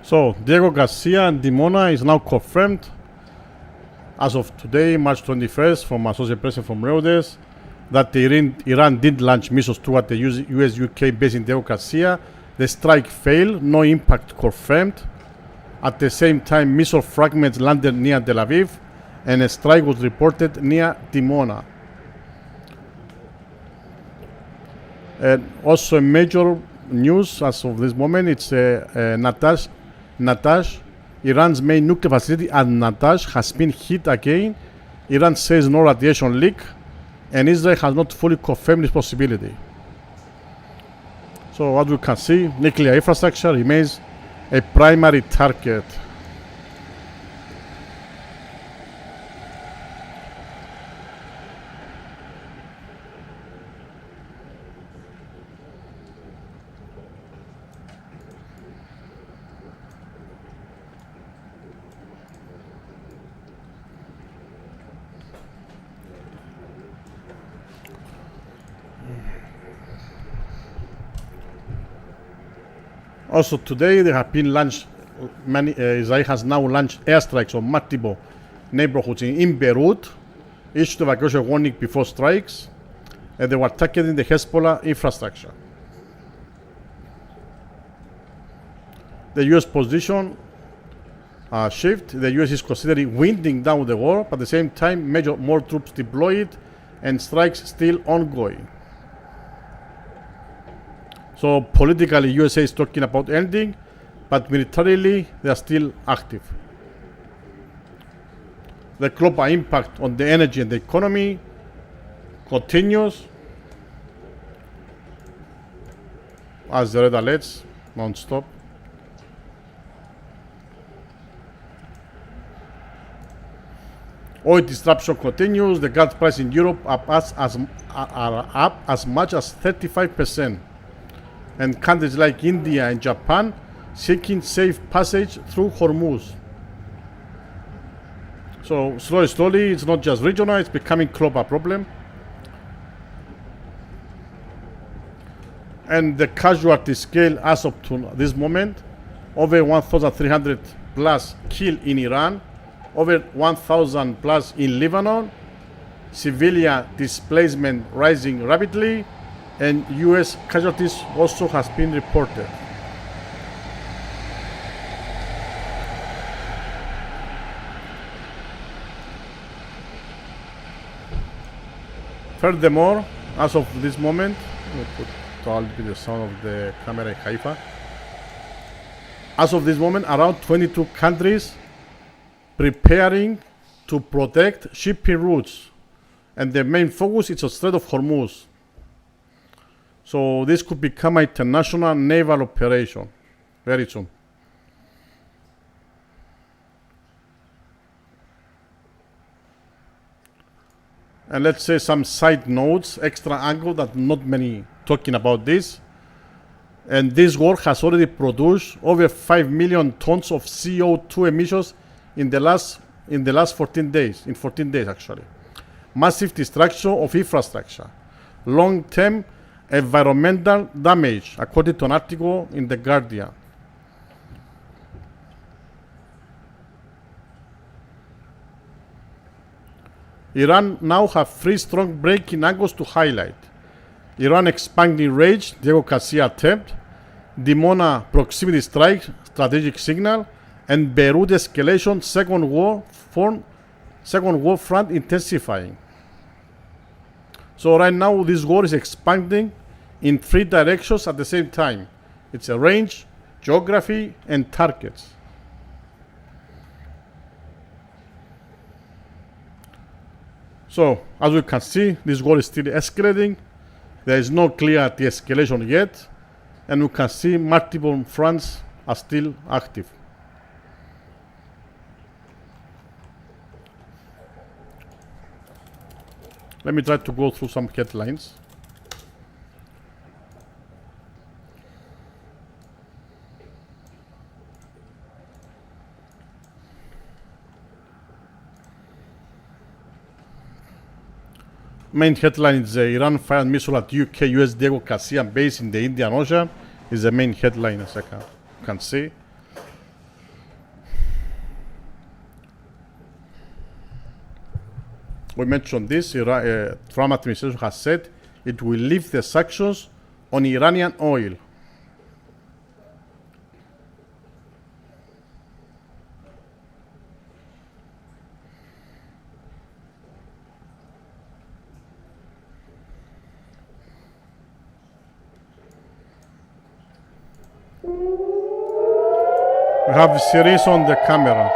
So, Diego Garcia and Dimona is now confirmed as of today, March 21st, from Associated Press and from Reuters, that Iran did launch missiles toward the US-UK base in Diego Garcia. The strike failed, no impact confirmed. At the same time, missile fragments landed near Tel Aviv, and a strike was reported near Dimona. And also, a major news as of this moment, it's Natanz, Iran's main nuclear facility at Natanz has been hit again. Iran says no radiation leak, and Israel has not fully confirmed this possibility. So, as we can see, nuclear infrastructure remains a primary target. Also today there have been launched Israel has now launched airstrikes on multiple neighborhoods in Beirut, issued evacuation warning before strikes, and they were targeting the Hezbollah infrastructure. The U.S. position shift. The U.S. is considering winding down the war, but at the same time, more troops deployed and strikes still ongoing. So politically, USA is talking about ending, but militarily, they are still active. The global impact on the energy and the economy continues as the red alerts non-stop. Oil disruption continues. The gas price in Europe are up as much as 35%. And countries like India and Japan seeking safe passage through Hormuz. So slowly, it's not just regional, it's becoming a global problem. And the casualty scale as of to this moment, over 1,300 plus killed in Iran, over 1,000 plus in Lebanon, civilian displacement rising rapidly, and US casualties also has been reported. Furthermore, as of this moment, we'll put a little bit the sound of the camera in Haifa. As of this moment, around 22 countries preparing to protect shipping routes, and the main focus is the Strait of Hormuz. So this could become an international naval operation very soon. And let's say some side notes, extra angle that not many talking about this. And this war has already produced over 5 million tons of CO2 emissions in the last 14 days, in 14 days actually. Massive destruction of infrastructure, long-term environmental damage, according to an article in The Guardian. Iran now have 3 strong breaking angles to highlight. Iran expanding rage, Diego Garcia attempt, Dimona proximity strike, strategic signal, and Beirut escalation, second war front intensifying. So right now this war is expanding in 3 directions at the same time. It's a range, geography, and targets. So as we can see, this war is still escalating. There is no clear de-escalation yet, and we can see multiple fronts are still active. Let me try to go through some headlines. Main headline is Iran fired missile at UK US Diego Garcia base in the Indian Ocean. Is the main headline, as I can see. We mentioned this. Trump administration has said it will lift the sanctions on Iranian oil. We have series on the camera.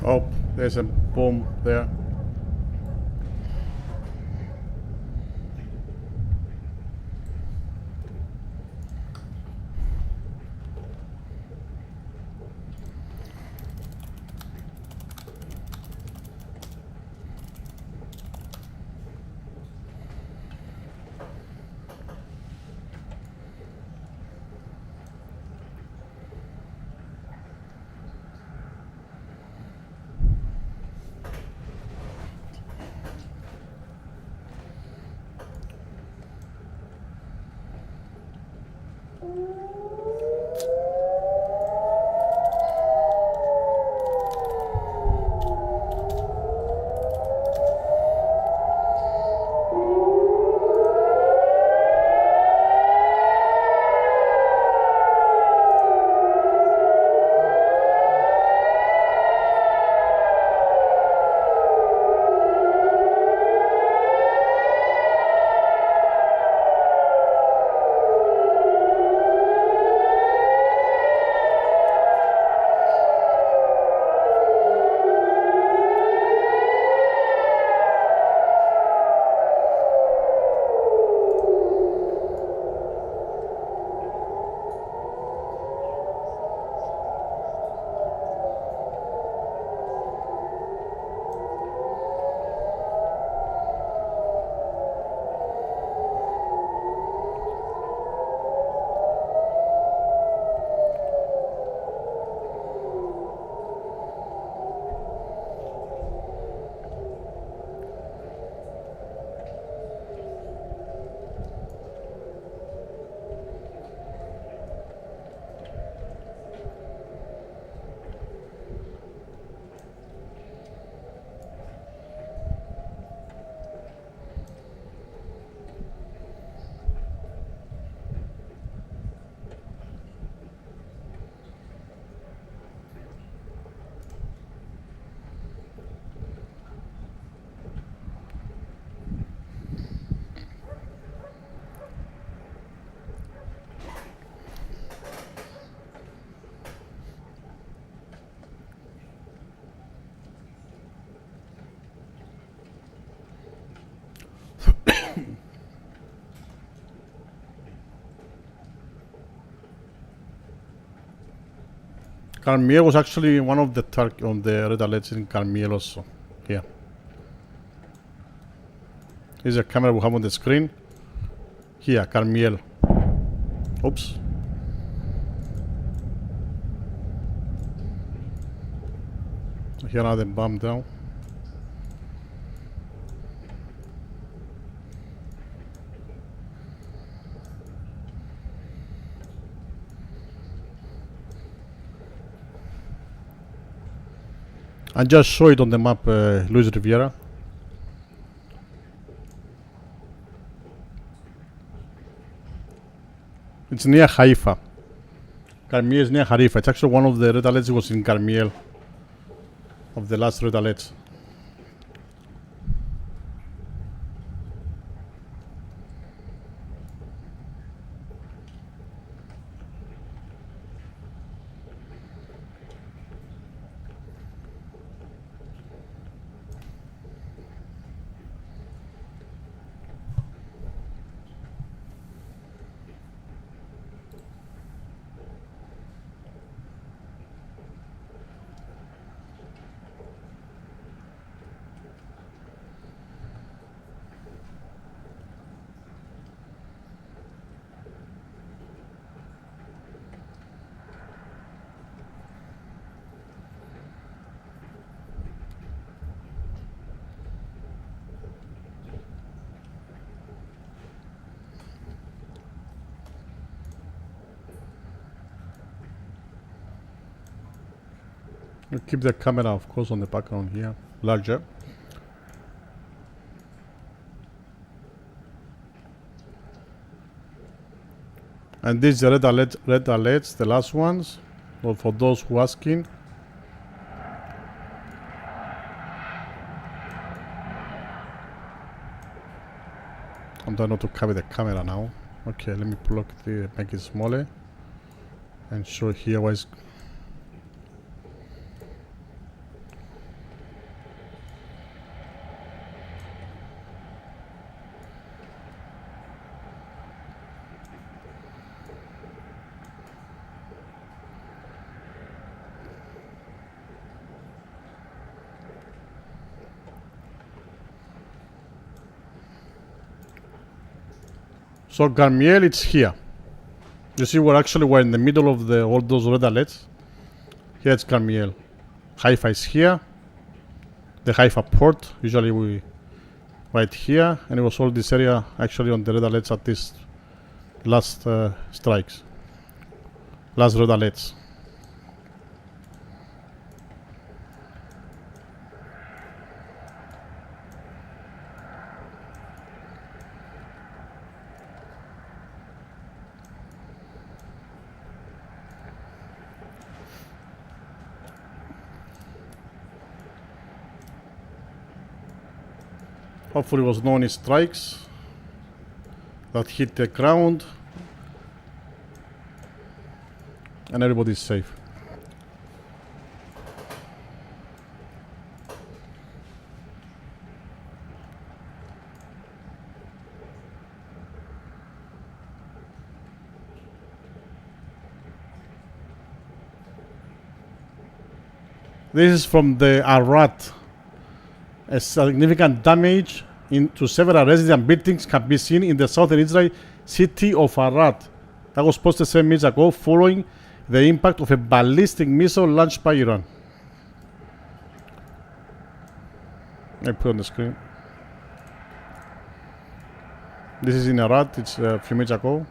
Oh, there's a bomb there. Carmiel was actually one of the on the red alerts in Carmiel also. Here. Here's a camera we have on the screen. Here, Carmiel. Oops. Here another bomb down. I just saw it on the map, Luis Riviera. It's near Haifa. Carmiel is near Haifa. It's actually one of the red alerts was in Carmiel. Of the last red alerts. We'll keep the camera, of course, on the background here, larger. And these are red alerts, the last ones. So for those who are asking. I'm trying not to cover the camera now. Okay, let me make it smaller and show here what is. So Garmiel, it's here. You see, we're in the middle of all those red alerts. Here it's Garmiel. Haifa is here. The Haifa port, usually we right here, and it was all this area actually on the red alerts at this last strikes. Last red alerts. Hopefully, it was no any strikes that hit the ground, and everybody's safe. This is from the Arat. A significant damage to several resident buildings can be seen in the southern Israel city of Arad. That was posted 7 minutes ago following the impact of a ballistic missile launched by Iran. I put on the screen. This is in Arad, it's a few minutes ago.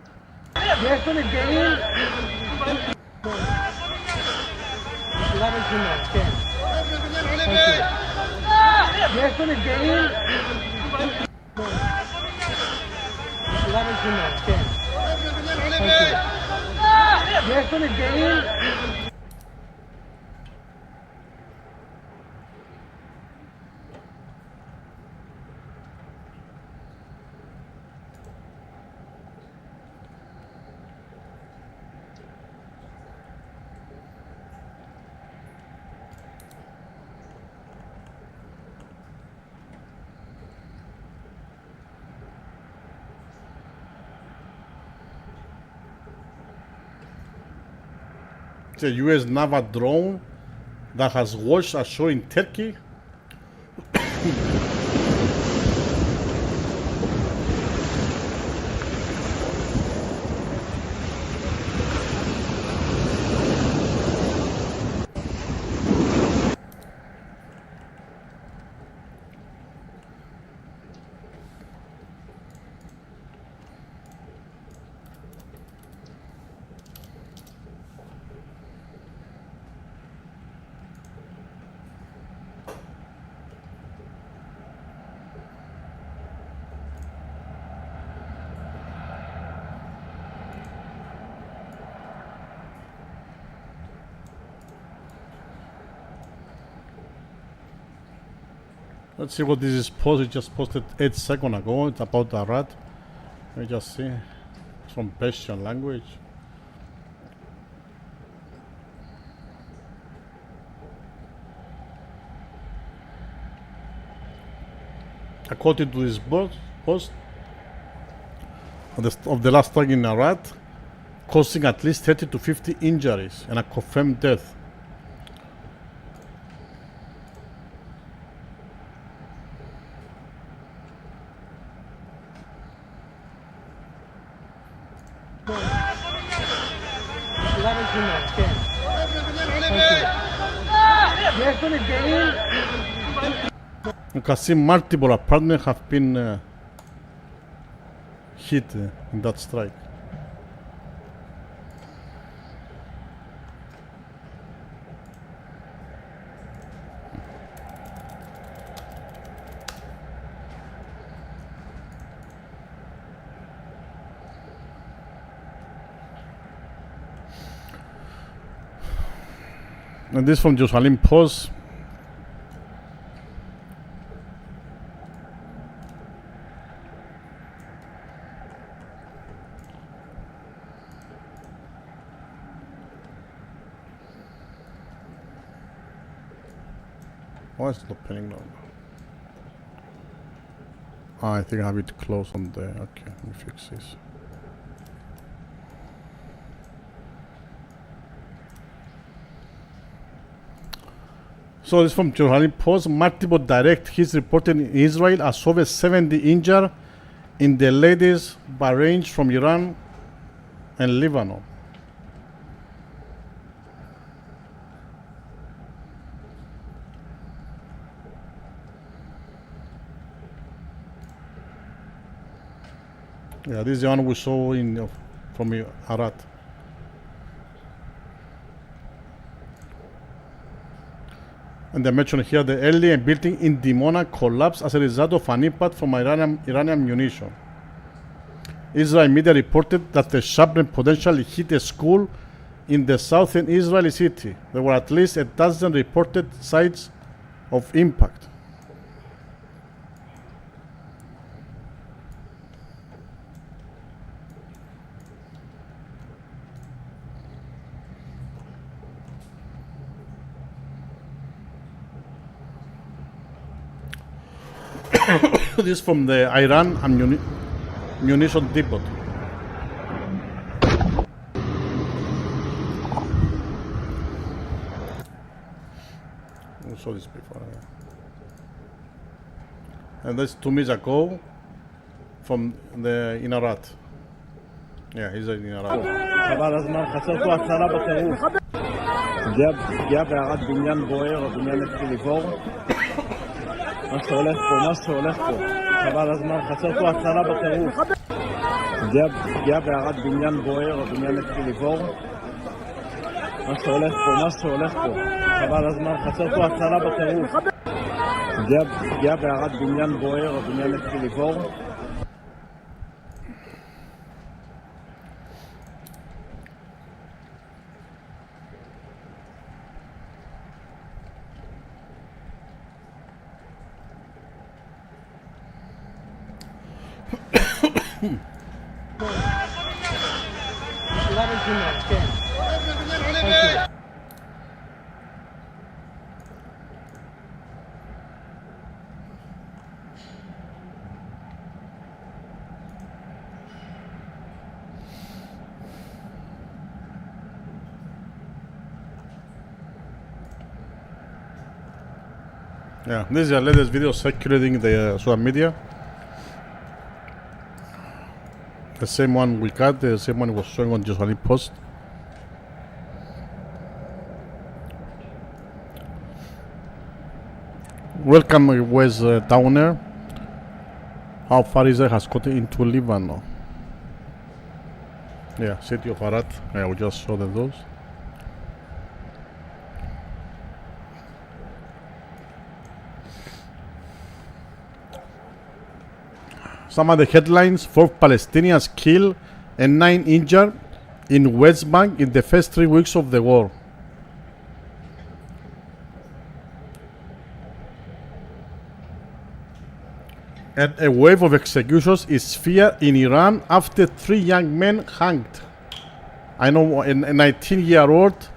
A US naval drone that has watched a show in Turkey. Let's see what this is posted. It just posted 8 seconds ago. It's about Arad. Let me just see. It's from Persian language. According to this post of the last strike in Arad, causing at least 30 to 50 injuries and a confirmed death. You can see multiple apartments have been hit in that strike. And this from Jerusalem Post. Why is it not pinning now? I think I have it close on there. Okay, let me fix this. So this from Jerusalem Post. Multiple direct hits reported in Israel as over 70 injured in the latest barrage from Iran and Lebanon. Yeah, this is the one we saw in from Arad. And they mentioned here the early building in Dimona collapsed as a result of an impact from Iranian munition. Israel media reported that the shrapnel potentially hit a school in the southern Israeli city. There were at least a dozen reported sites of impact. This is from the Iran munition depot. We saw this before. And that's 2 minutes ago from the Inarat. Yeah, he's in Inarat. חבל הזמן, חסר פה הצלה בטירוף. פגיעה בהערת בניין בוער, הבניין התחיל לבעור. מה שהולך פה. חבל הזמן, חסר פה הצלה בטירוף. פגיעה בהערת בניין בוער, הבניין התחיל לבעור. מה שהולך פה. חבל הזמן, חסר פה הצלה בטירוף. פגיעה בהערת בניין בוער, הבניין התחיל לבעור. Yeah, this is the latest video circulating the social media. The same one we got, the same one was showing on Jerusalem Post. Welcome, Wes Downer. How far Israel has gotten into Lebanon? Yeah, city of Arad. Yeah, we just showed those. Some of the headlines: 4 Palestinians killed and 9 injured in West Bank in the first 3 weeks of the war. And a wave of executions is feared in Iran after 3 young men hanged. I know a 19-year-old,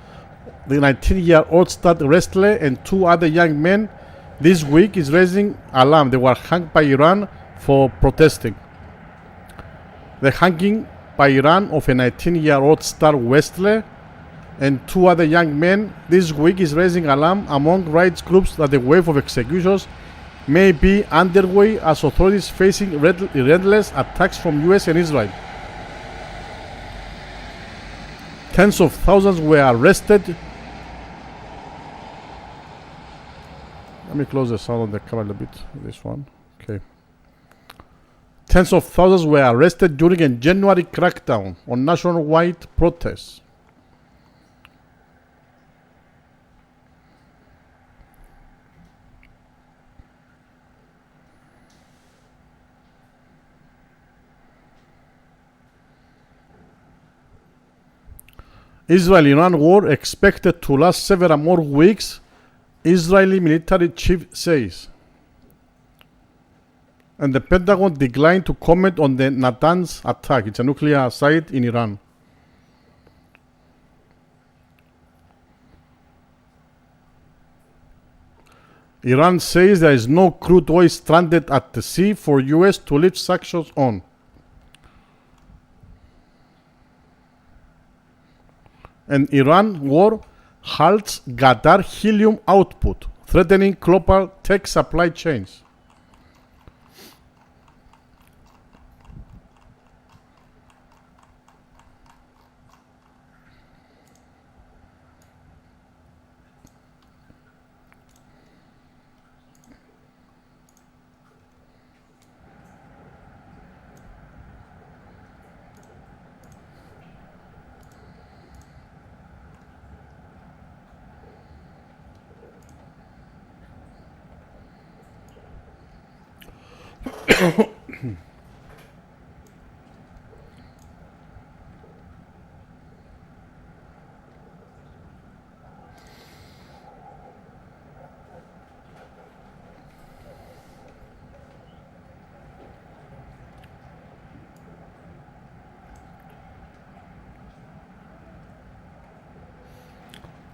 the 19-year-old stud wrestler and 2 other young men this week is raising alarm. They were hanged by Iran for protesting. The hanging by Iran of a 19-year-old star wrestler and 2 other young men this week is raising alarm among rights groups that the wave of executions may be underway as authorities facing relentless attacks from US and Israel. Tens of thousands were arrested. Let me close the sound on the camera a bit. This one. Okay. Tens of thousands were arrested during a January crackdown on nationwide protests. Israel-Iran war expected to last several more weeks, Israeli military chief says. And the Pentagon declined to comment on the Natanz attack. It's a nuclear site in Iran. Iran says there is no crude oil stranded at the sea for US to lift sanctions on. And Iran war halts Qatar helium output, threatening global tech supply chains.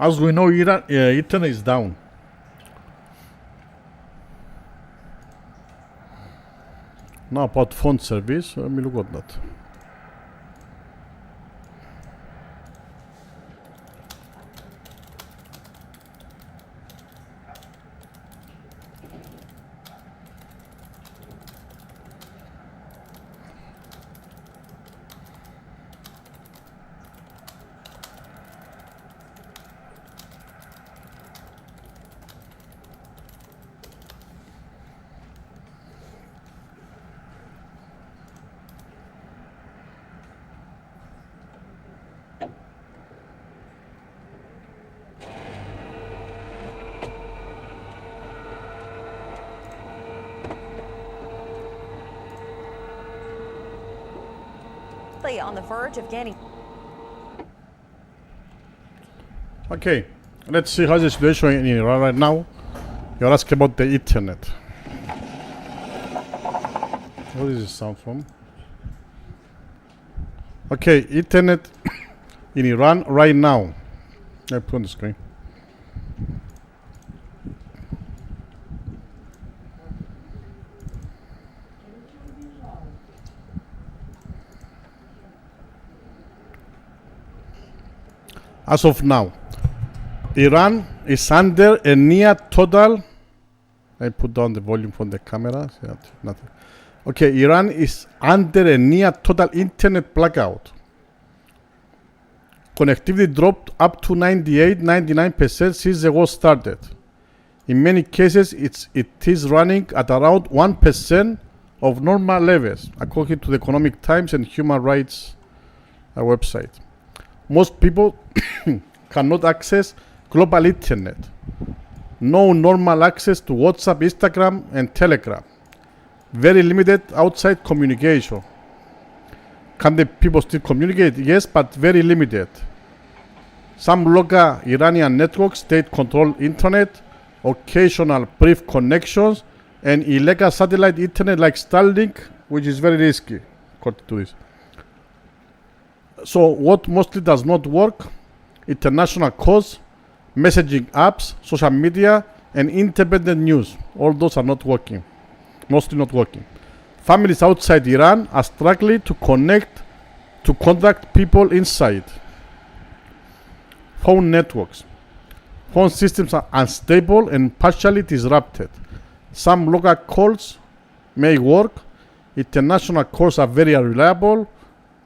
As we know, Iran, internet is down. Now about phone service, let me look at that. On the verge of gaining. Okay, let's see how the situation in Iran right now. You're asking about the internet. Where does this sound from? Okay, internet in Iran right now. I put on the screen. As of now, Iran is under a near total. I put down the volume from the camera. Nothing. Okay, Iran is under a near total internet blackout. Connectivity dropped up to 98-99% since the war started. In many cases, it is running at around 1% of normal levels, according to the Economic Times and Human Rights website. Most people cannot access global internet. No normal access to WhatsApp, Instagram, and Telegram. Very limited outside communication. Can the people still communicate? Yes, but very limited. Some local Iranian networks, state-controlled internet, occasional brief connections, and illegal satellite internet like Starlink, which is very risky, according to this. So what mostly does not work, international calls, messaging apps, social media, and independent news. All those are not working, mostly not working. Families outside Iran are struggling to contact people inside. Phone networks. Phone systems are unstable and partially disrupted. Some local calls may work. International calls are very unreliable.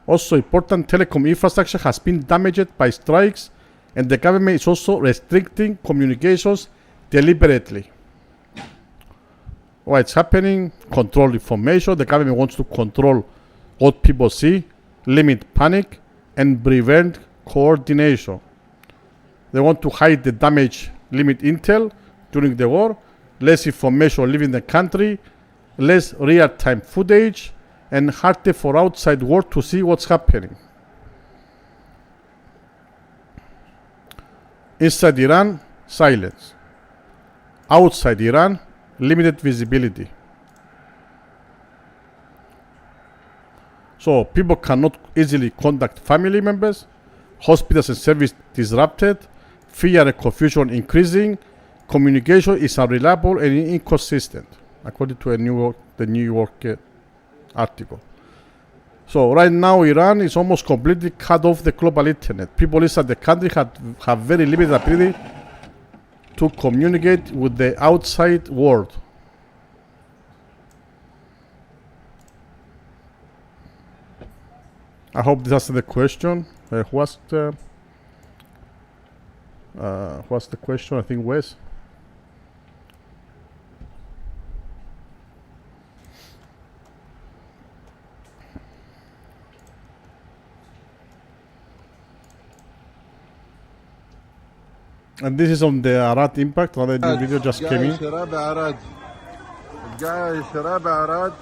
Also, important telecom infrastructure has been damaged by strikes, and the government is also restricting communications deliberately. Why it's happening? Control information. The government wants to control what people see, limit panic, and prevent coordination. They want to hide the damage, limit intel during the war, less information leaving the country, less real-time footage, and harder for outside world to see what's happening. Inside Iran, silence. Outside Iran, limited visibility. So people cannot easily contact family members, hospitals and service disrupted, fear and confusion increasing, communication is unreliable and inconsistent, according to the New York article. So right now Iran is almost completely cut off the global internet. People inside the country have very limited ability to communicate with the outside world. I hope this answers the question. What's the question? I think Wes. And this is on the Arad impact. Another new video just came in. פגיעה ישירה בערד.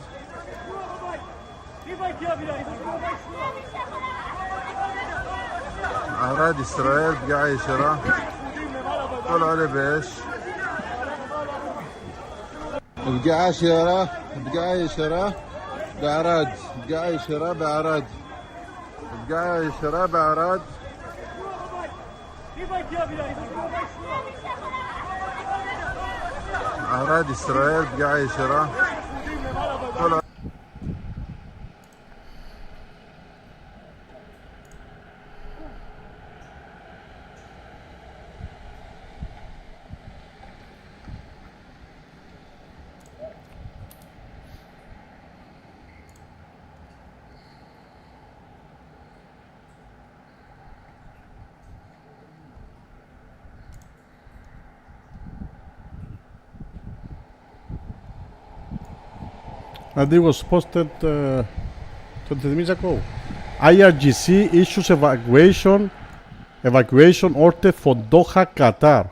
ערד ישראל, פגיעה ישירה. הכל עולה באש. פגיעה ישירה בערד. פגיעה ישירה בערד. פגיעה ישירה בערד. ערד ישראל, פגיעה ישירה. It was posted 20 minutes ago. IRGC issues evacuation order for Doha, Qatar.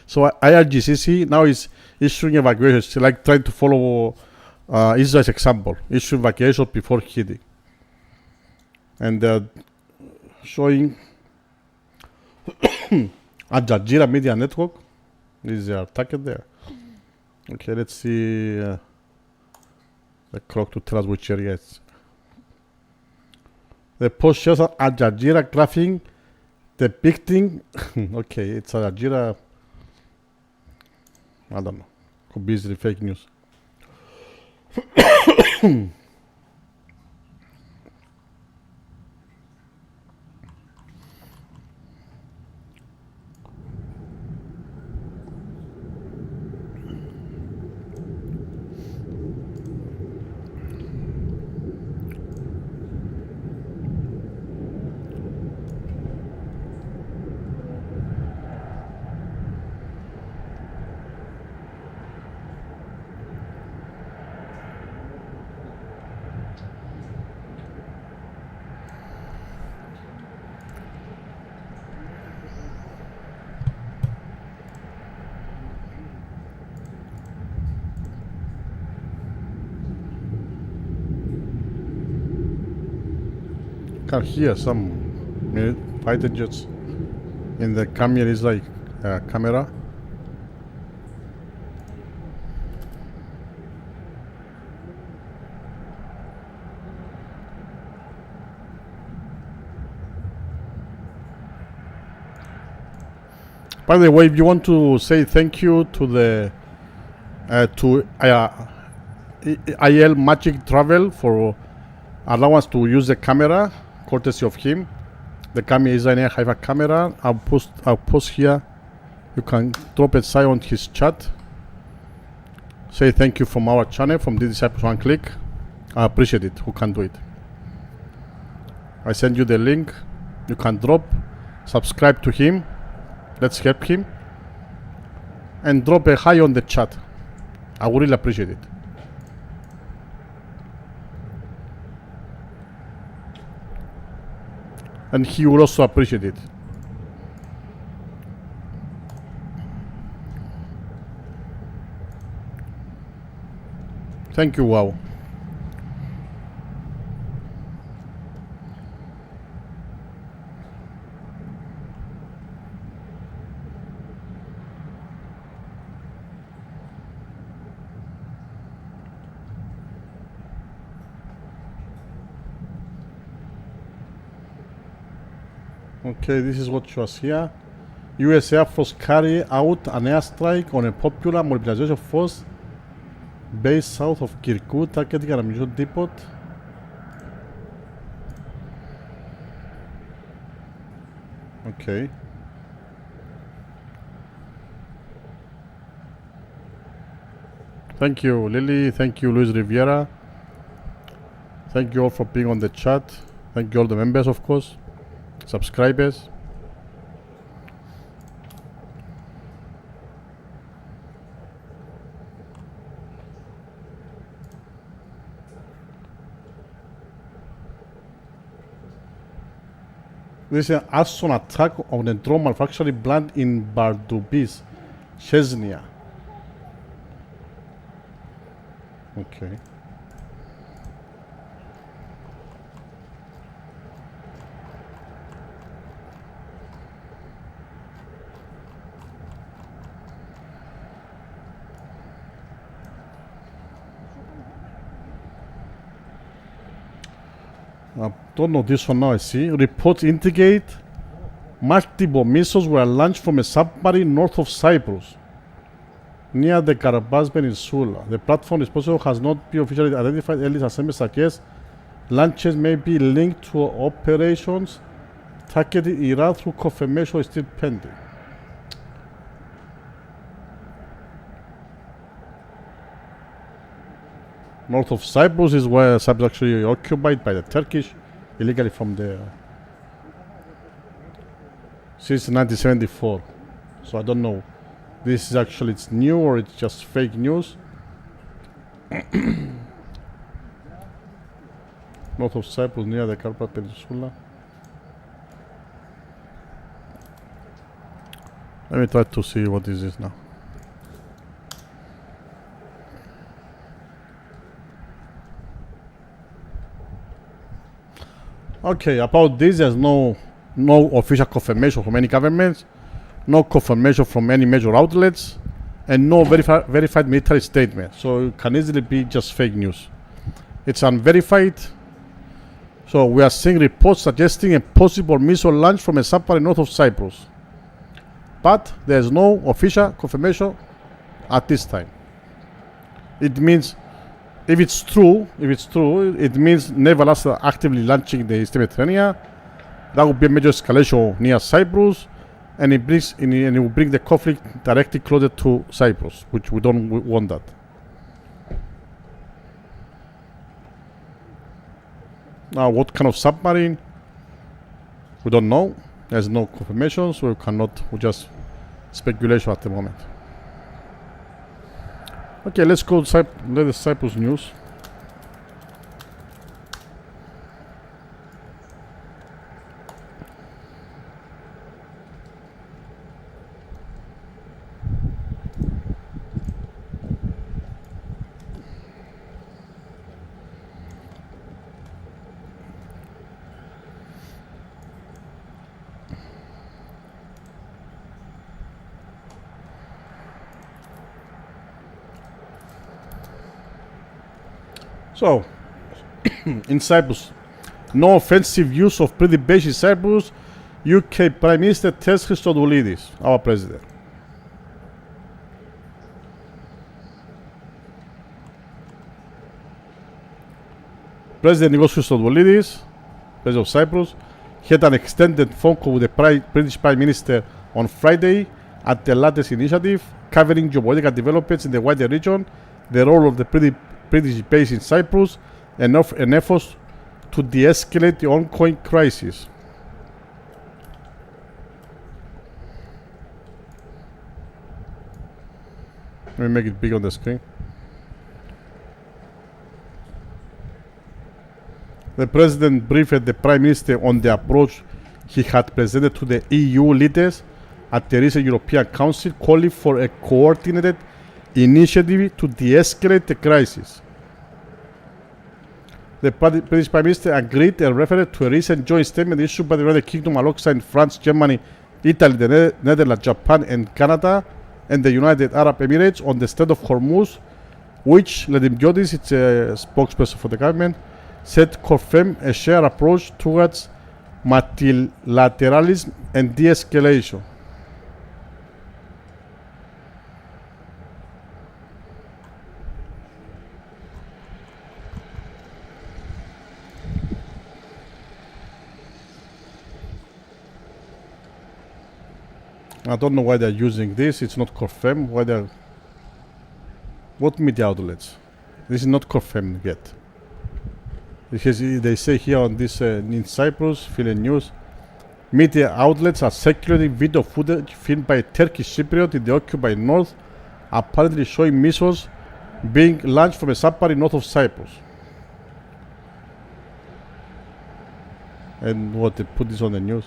So IRGC now is issuing evacuation. It's like trying to follow Israel's example, issue evacuation before hitting. And showing Al Jazeera Media Network. Is their target there? Okay, let's see the clock to tell us which area it's. The post shows Al Jazeera graphing depicting. Okay, it's Al Jazeera. I don't know. Could be easily fake news. Can hear some fighter jets in the camera. Is like camera. By the way, if you want to say thank you to the IL Magic Travel for allow us to use the camera, courtesy of him. The camera is a Haifa camera. I'll post here. You can drop a sign on his chat. Say thank you from our channel, from DD Cyprus1Click. I appreciate it. Who can do it? I send you the link. You can drop, subscribe to him. Let's help him. And drop a hi on the chat. I would really appreciate it. And he will also appreciate it. Thank you, wow. Okay, this is what shows here. US Air Force carry out an airstrike on a popular mobilization force based south of Kirkuk, targeting an ammunition depot. Okay. Thank you, Lily. Thank you, Luis Riviera. Thank you all for being on the chat. Thank you all the members, of course. Subscribers. This is an arson attack on a drone manufacturing plant in Bardubis, Chechnya. Okay. I don't know this one now. I see reports indicate multiple missiles were launched from a submarine north of Cyprus, near the Karabas Peninsula. The platform disposal has not been officially identified. Early assessments suggest launches may be linked to operations targeting Iran, through confirmation is still pending. North of Cyprus is where Cyprus actually occupied by the Turkish illegally from there since 1974. So I don't know. This is actually it's new or it's just fake news. North of Cyprus near the Karpat Peninsula. Let me try to see what is this now. Okay, about this, there's no official confirmation from any governments, no confirmation from any major outlets, and no verified military statement. So it can easily be just fake news. It's unverified. So we are seeing reports suggesting a possible missile launch from a submarine north of Cyprus, but there's no official confirmation at this time. It means if it's true, it means naval assets are actively launching the Eastern Mediterranean. That would be a major escalation near Cyprus, and it will bring the conflict directly closer to Cyprus, which we don't want that. Now, what kind of submarine? We don't know. There's no confirmation, so we just speculation at the moment. Okay, let's go to the Cyprus news. So, in Cyprus, no offensive use of pretty base in Cyprus. UK Prime Minister tells Christodoulidis, our president. President Nikos Christodoulidis, president of Cyprus, had an extended phone call with the British Prime Minister on Friday at the latest initiative covering geopolitical developments in the wider region, the role of the British base in Cyprus, and efforts to de-escalate the ongoing crisis. Let me make it big on the screen. The President briefed the Prime Minister on the approach he had presented to the EU leaders at the recent European Council, calling for a coordinated initiative to de-escalate the crisis. The British Prime Minister agreed and referred to a recent joint statement issued by the United Kingdom alongside France, Germany, Italy, the Netherlands, Japan, and Canada, and the United Arab Emirates on the Strait of Hormuz, which Ledim Gyotis, it's a spokesperson for the government, said confirm a shared approach towards multilateralism and de-escalation. I don't know why they're using this. It's not confirmed. What media outlets? This is not confirmed yet. Because they say here on this in Cyprus, Philippine News, media outlets are circulating video footage filmed by a Turkish Cypriot in the occupied north, apparently showing missiles being launched from a submarine north of Cyprus. And what they put this on the news.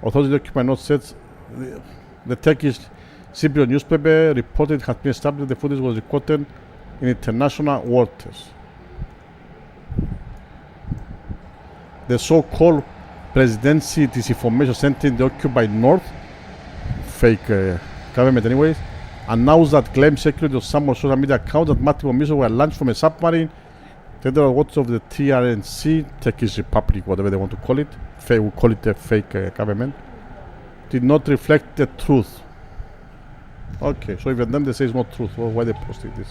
Authorities in the occupied north said the Turkish Cypriot newspaper reported had been established the footage was recorded in international waters. The so-called presidency disinformation center in the occupied north, fake government anyways, announced that claimed security of some social media accounts that multiple missiles were launched from a submarine territorial waters of the TRNC, Turkish Republic, whatever they want to call it, we call it a fake government, did not reflect the truth. Okay, so even then they say it's not truth, well, why they posted this?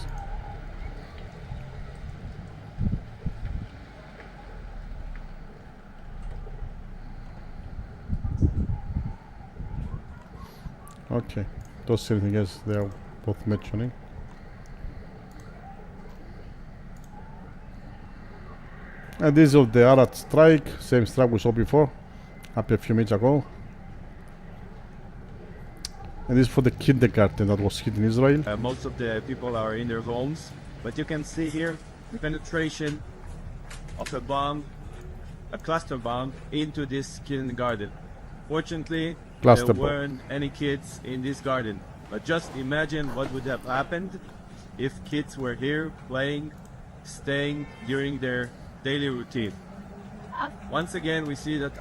Okay, those anything else they are both mentioning. And this is of the Arab strike, same strike we saw before, up a few minutes ago. And this is for the kindergarten that was hit in Israel. Most of the people are in their homes, but you can see here the penetration of a bomb, a cluster bomb, into this kindergarten. Fortunately, there weren't any kids in this garden, but just imagine what would have happened if kids were here playing, staying during their daily routine. Once again, we see that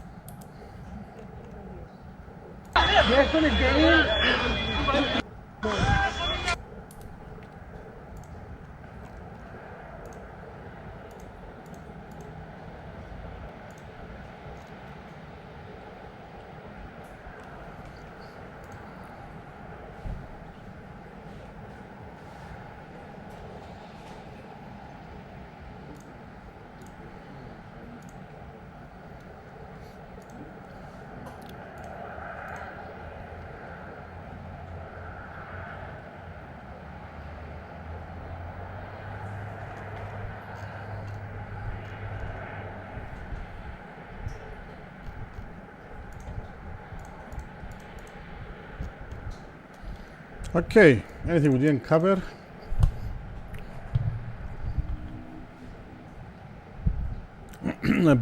okay, anything we didn't cover?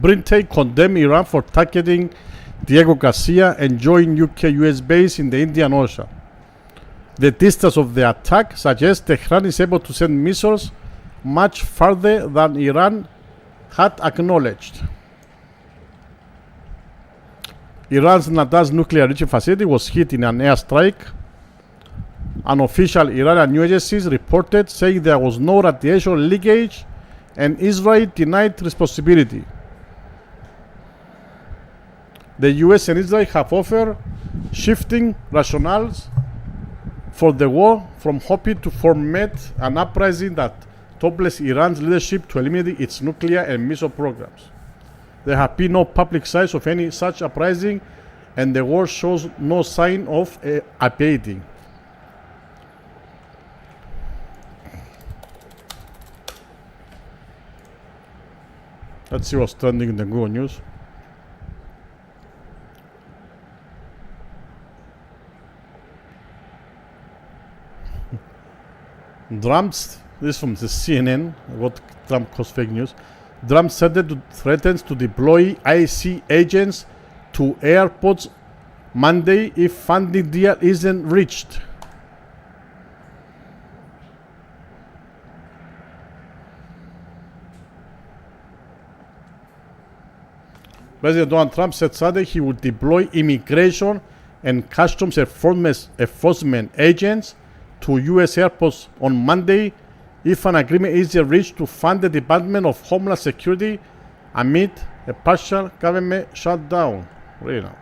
Britain condemned Iran for targeting Diego Garcia and joined UK US base in the Indian Ocean. The distance of the attack suggests Tehran is able to send missiles much farther than Iran had acknowledged. Iran's Natanz nuclear enrichment facility was hit in an airstrike. Unofficial Iranian news agencies reported saying there was no radiation leakage and Israel denied responsibility. The US and Israel have offered shifting rationales for the war, from hoping to foment an uprising that topples Iran's leadership to eliminate its nuclear and missile programs. There have been no public signs of any such uprising, and the war shows no sign of abating. Let's see what's trending in the Google News. Trump's, this is from the CNN, what Trump calls fake news. Trump threatens to deploy IC agents to airports Monday if funding deal isn't reached. President Donald Trump said Saturday he would deploy immigration and customs enforcement agents to U.S. airports on Monday if an agreement is reached to fund the Department of Homeland Security amid a partial government shutdown. Really now.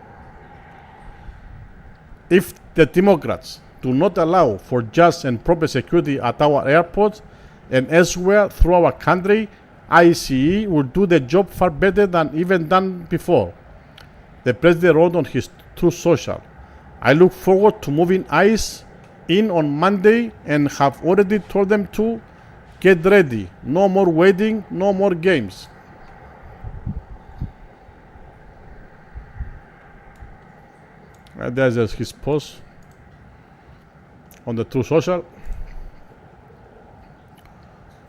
If the Democrats do not allow for just and proper security at our airports and elsewhere through our country, ICE will do the job far better than even done before. The president wrote on his Truth Social, "I look forward to moving ICE in on Monday and have already told them to get ready. No more waiting, no more games." There's his post on the Truth Social.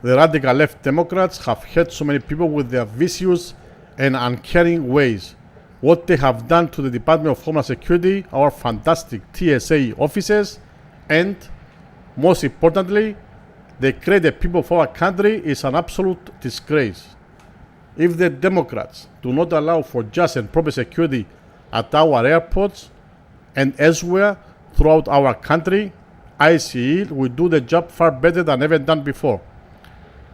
The radical left Democrats have hurt so many people with their vicious and uncaring ways. What they have done to the Department of Homeland Security, our fantastic TSA officers, and most importantly, they create the people of our country is an absolute disgrace. If the Democrats do not allow for just and proper security at our airports and elsewhere throughout our country, ICE will do the job far better than ever done before.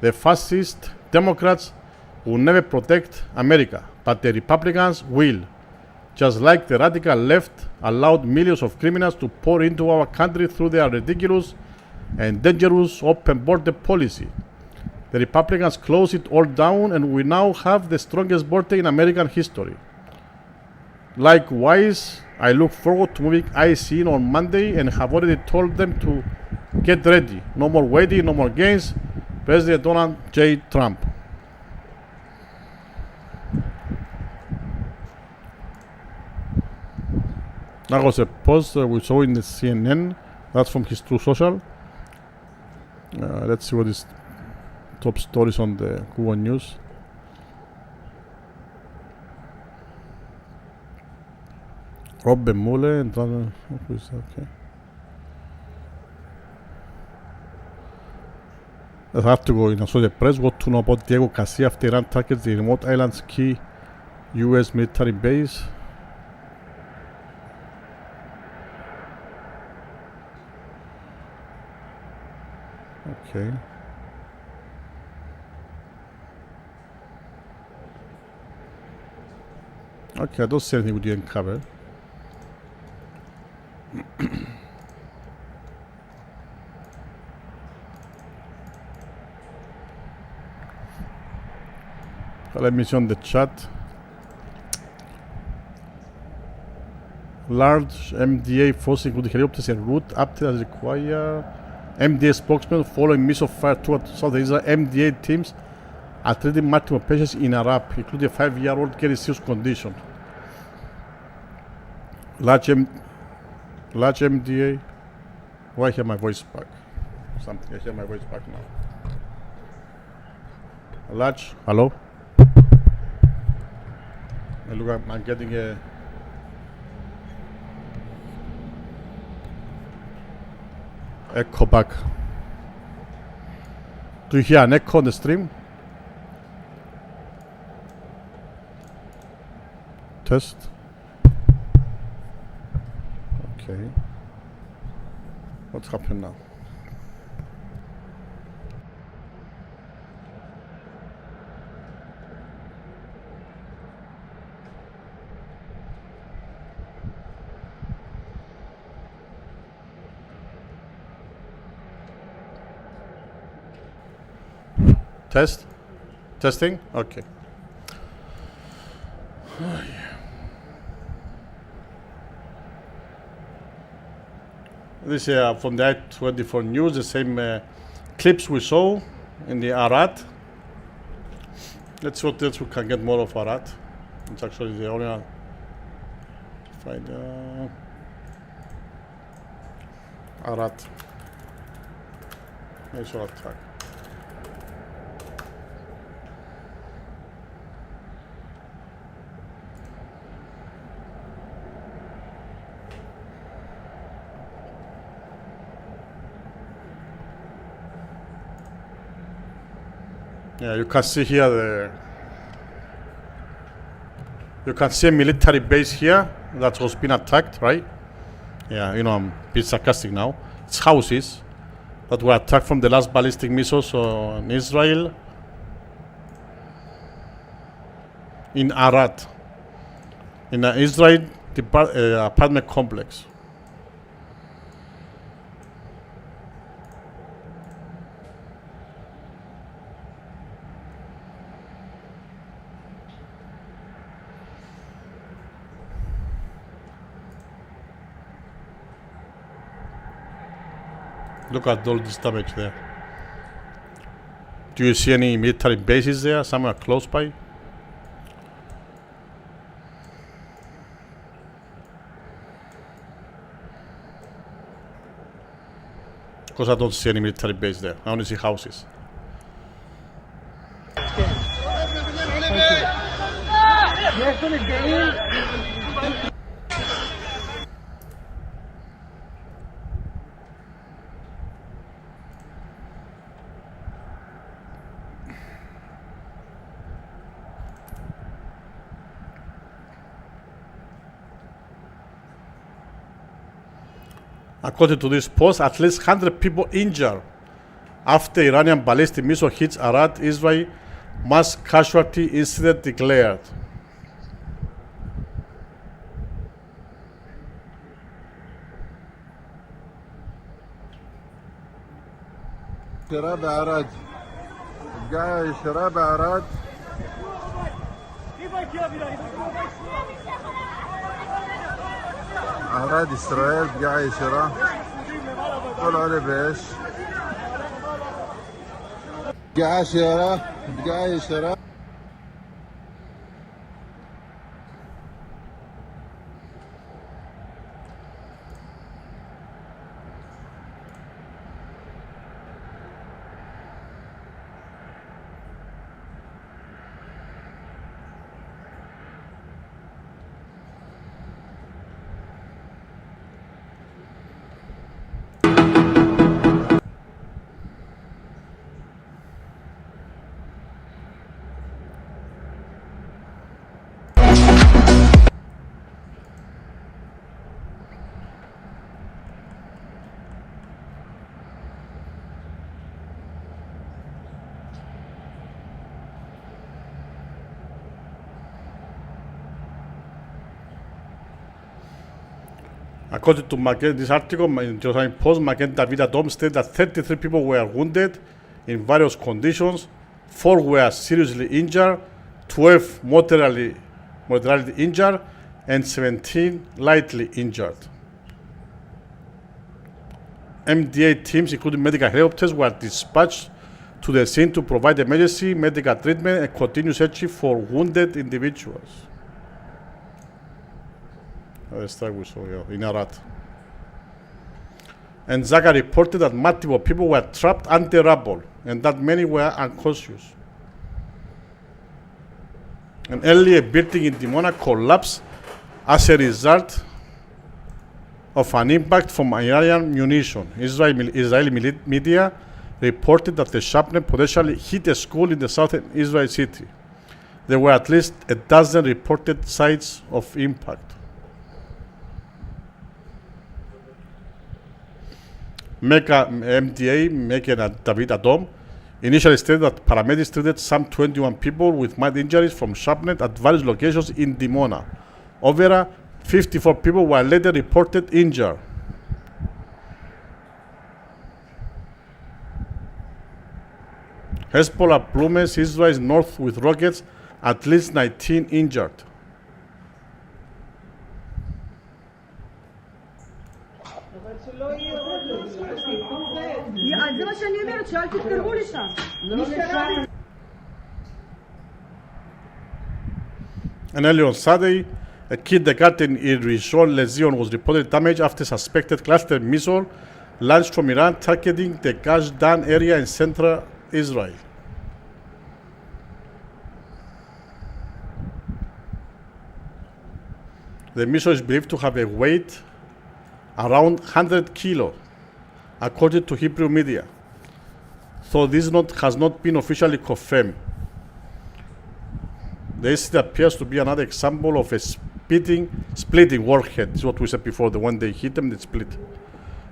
The fascist Democrats will never protect America, but the Republicans will. Just like the radical left allowed millions of criminals to pour into our country through their ridiculous and dangerous open border policy. The Republicans closed it all down, and we now have the strongest border in American history. Likewise, I look forward to moving ICE in on Monday and have already told them to get ready. No more waiting, no more games. President Donald J. Trump. That was a post we saw in the CNN. That's from his True Social. Let's see what is top stories on the Google News. Robben Mueller and okay. I have to go in the press. What to know about Diego Garcia after Iran targets the remote island's key U.S. military base? Okay. Okay, I don't see anything we didn't cover. Let me see on the chat. Large MDA forces including helicopters and route update as required. MDA spokesman following missile fire towards South Israel. MDA teams are treating multiple patients in Iraq, including a 5-year-old getting serious condition. Large MDA. Why I hear my voice back? Something. I hear my voice back now. Large. Hello. Look, I'm getting a echo back. Do you hear an echo on the stream? Test. Okay. What's happening now? Test? Testing? Okay. Oh, yeah. This is from the I-24 News, the same clips we saw in the Arad. Let's see what else we can get more of Arad. It's actually the only one. Find Arad. Initial attack. Yeah, you can see here you can see a military base here that was being attacked, right? Yeah, you know, I'm being sarcastic now. It's houses that were attacked from the last ballistic missiles on Israel in Arad, in an Israel apartment complex. Look at all this damage there. Do you see any military bases there, somewhere close by? Because I don't see any military base there. I only see houses. According to this post, at least 100 people injured after Iranian ballistic missile hits Arad, Israel. Mass casualty incident declared. شراب عراد جاي شراب عراد عراد إسرائيل جاي شراب طلعوا لي بإيش جاي شراب According to this article in Jerusalem Post, Magen David Adom stated that 33 people were wounded in various conditions, 4 were seriously injured, 12 moderately injured, and 17 lightly injured. MDA teams, including medical helicopters, were dispatched to the scene to provide emergency medical treatment and continue searching for wounded individuals. Let's start with in Arad. And Zaga reported that multiple people were trapped under rubble and that many were unconscious. An earlier building in Dimona collapsed as a result of an impact from Iranian munition. Israeli media reported that the shrapnel potentially hit a school in the southern Israeli city. There were at least a dozen reported sites of impact. MDA, Magen David Adom, initially stated that paramedics treated some 21 people with mild injuries from shrapnel at various locations in Dimona. Over 54 people were later reported injured. Hezbollah plumes Israel's north with rockets, at least 19 injured. And early on Saturday, a kindergarten in Rishon LeZion was reported damaged after suspected cluster missile launched from Iran targeting the Gush Dan area in central Israel. The missile is believed to have a weight around 100 kilos, according to Hebrew media. So this has not been officially confirmed. The incident appears to be another example of a splitting warhead. This is what we said before, when they hit them, they split,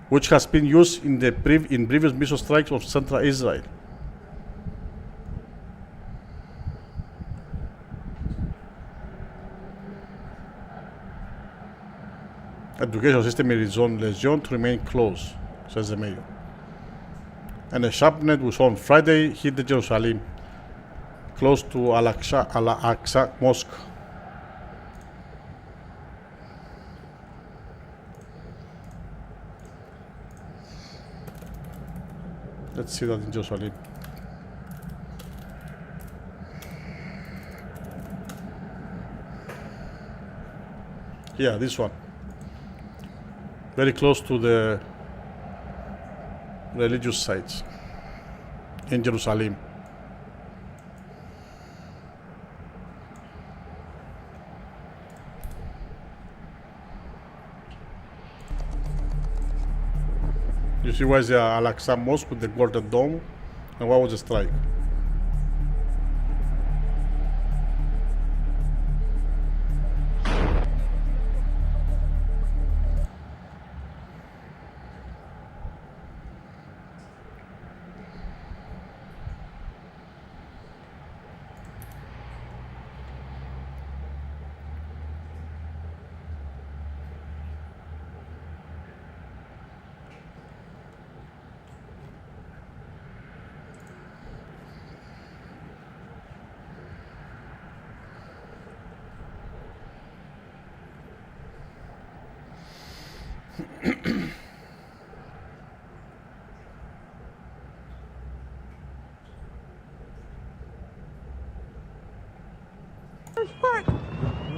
which has been used in previous missile strikes of central Israel. Education system in Rishon LeZion to remain closed, says the mayor. And a shrapnel was on Friday hit the Jerusalem, close to Al-Aqsa Mosque. Let's see that in Jerusalem. Yeah, this one. Very close to the religious sites in Jerusalem. You see where is the Al-Aqsa Mosque with the golden dome, and what was the strike?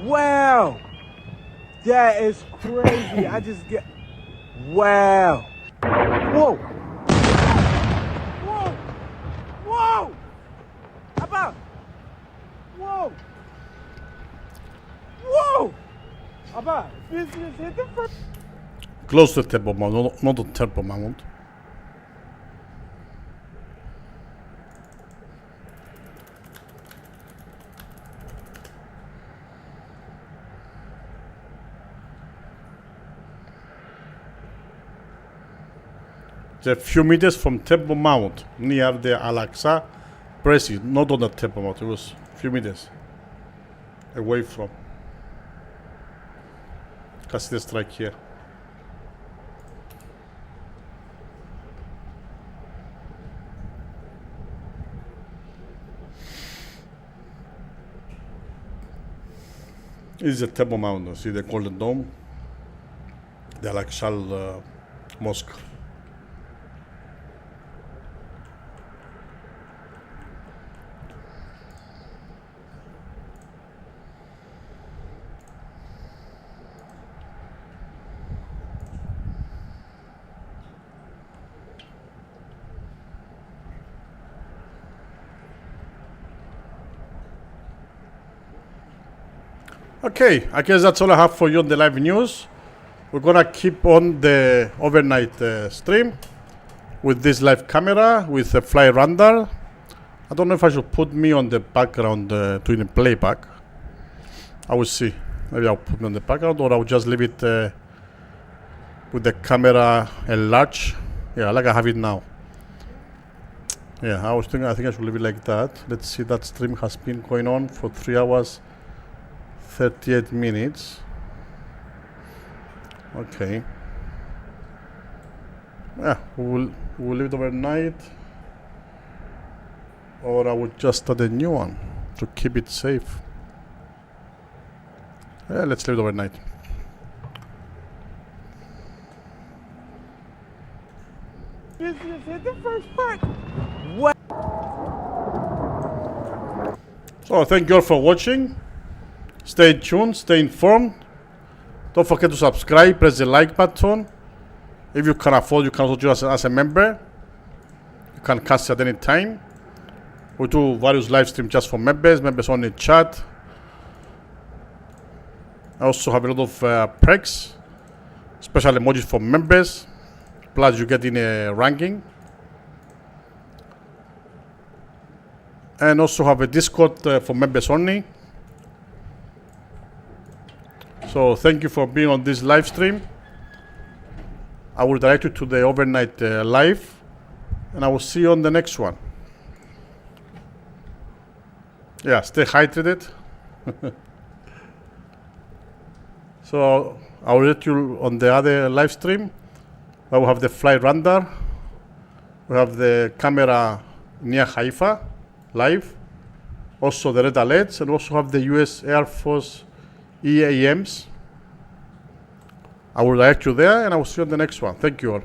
Wow, that is crazy. I just get, wow. Whoa. Whoa. Whoa. Abba. Whoa. Whoa. Abba, this is hit the first. Close to the turbo mount, not the turbo mount. A few meters from turbo mount near the Al-Aqsa pressing, not on the turbo mount, it was a few meters away from. Can see the strike here. This is a turbo mount, see the Golden Dome, the Al-Aqsa Mosque. Okay, I guess that's all I have for you on the live news. We're gonna keep on the overnight stream with this live camera with a fly radar. I don't know if I should put me on the background doing a playback. I will see. Maybe I'll put me on the background, or I'll just leave it with the camera enlarged. Yeah, like I have it now. Yeah, I think I should leave it like that. Let's see, that stream has been going on for 3 hours 38 minutes. Okay. Yeah, we'll leave it overnight, or I would just start a new one to keep it safe. Yeah, let's leave it overnight. This is hit the first part. What? So thank you all for watching. Stay tuned, stay informed. Don't forget to subscribe, press the like button. If you can afford, you can also join us as a member. You can cast at any time. We do various live streams just for members, members only chat. I also have a lot of perks, special emojis for members. Plus you get in a ranking. And also have a Discord for members only. So thank you for being on this live stream. I will direct you to the overnight live, and I will see you on the next one. Yeah, stay hydrated. So I'll let you on the other live stream. I will have the fly radar. We have the camera near Haifa live. Also the red alerts, and also have the US Air Force EAMs. I will direct you there, and I will see you on the next one. Thank you all.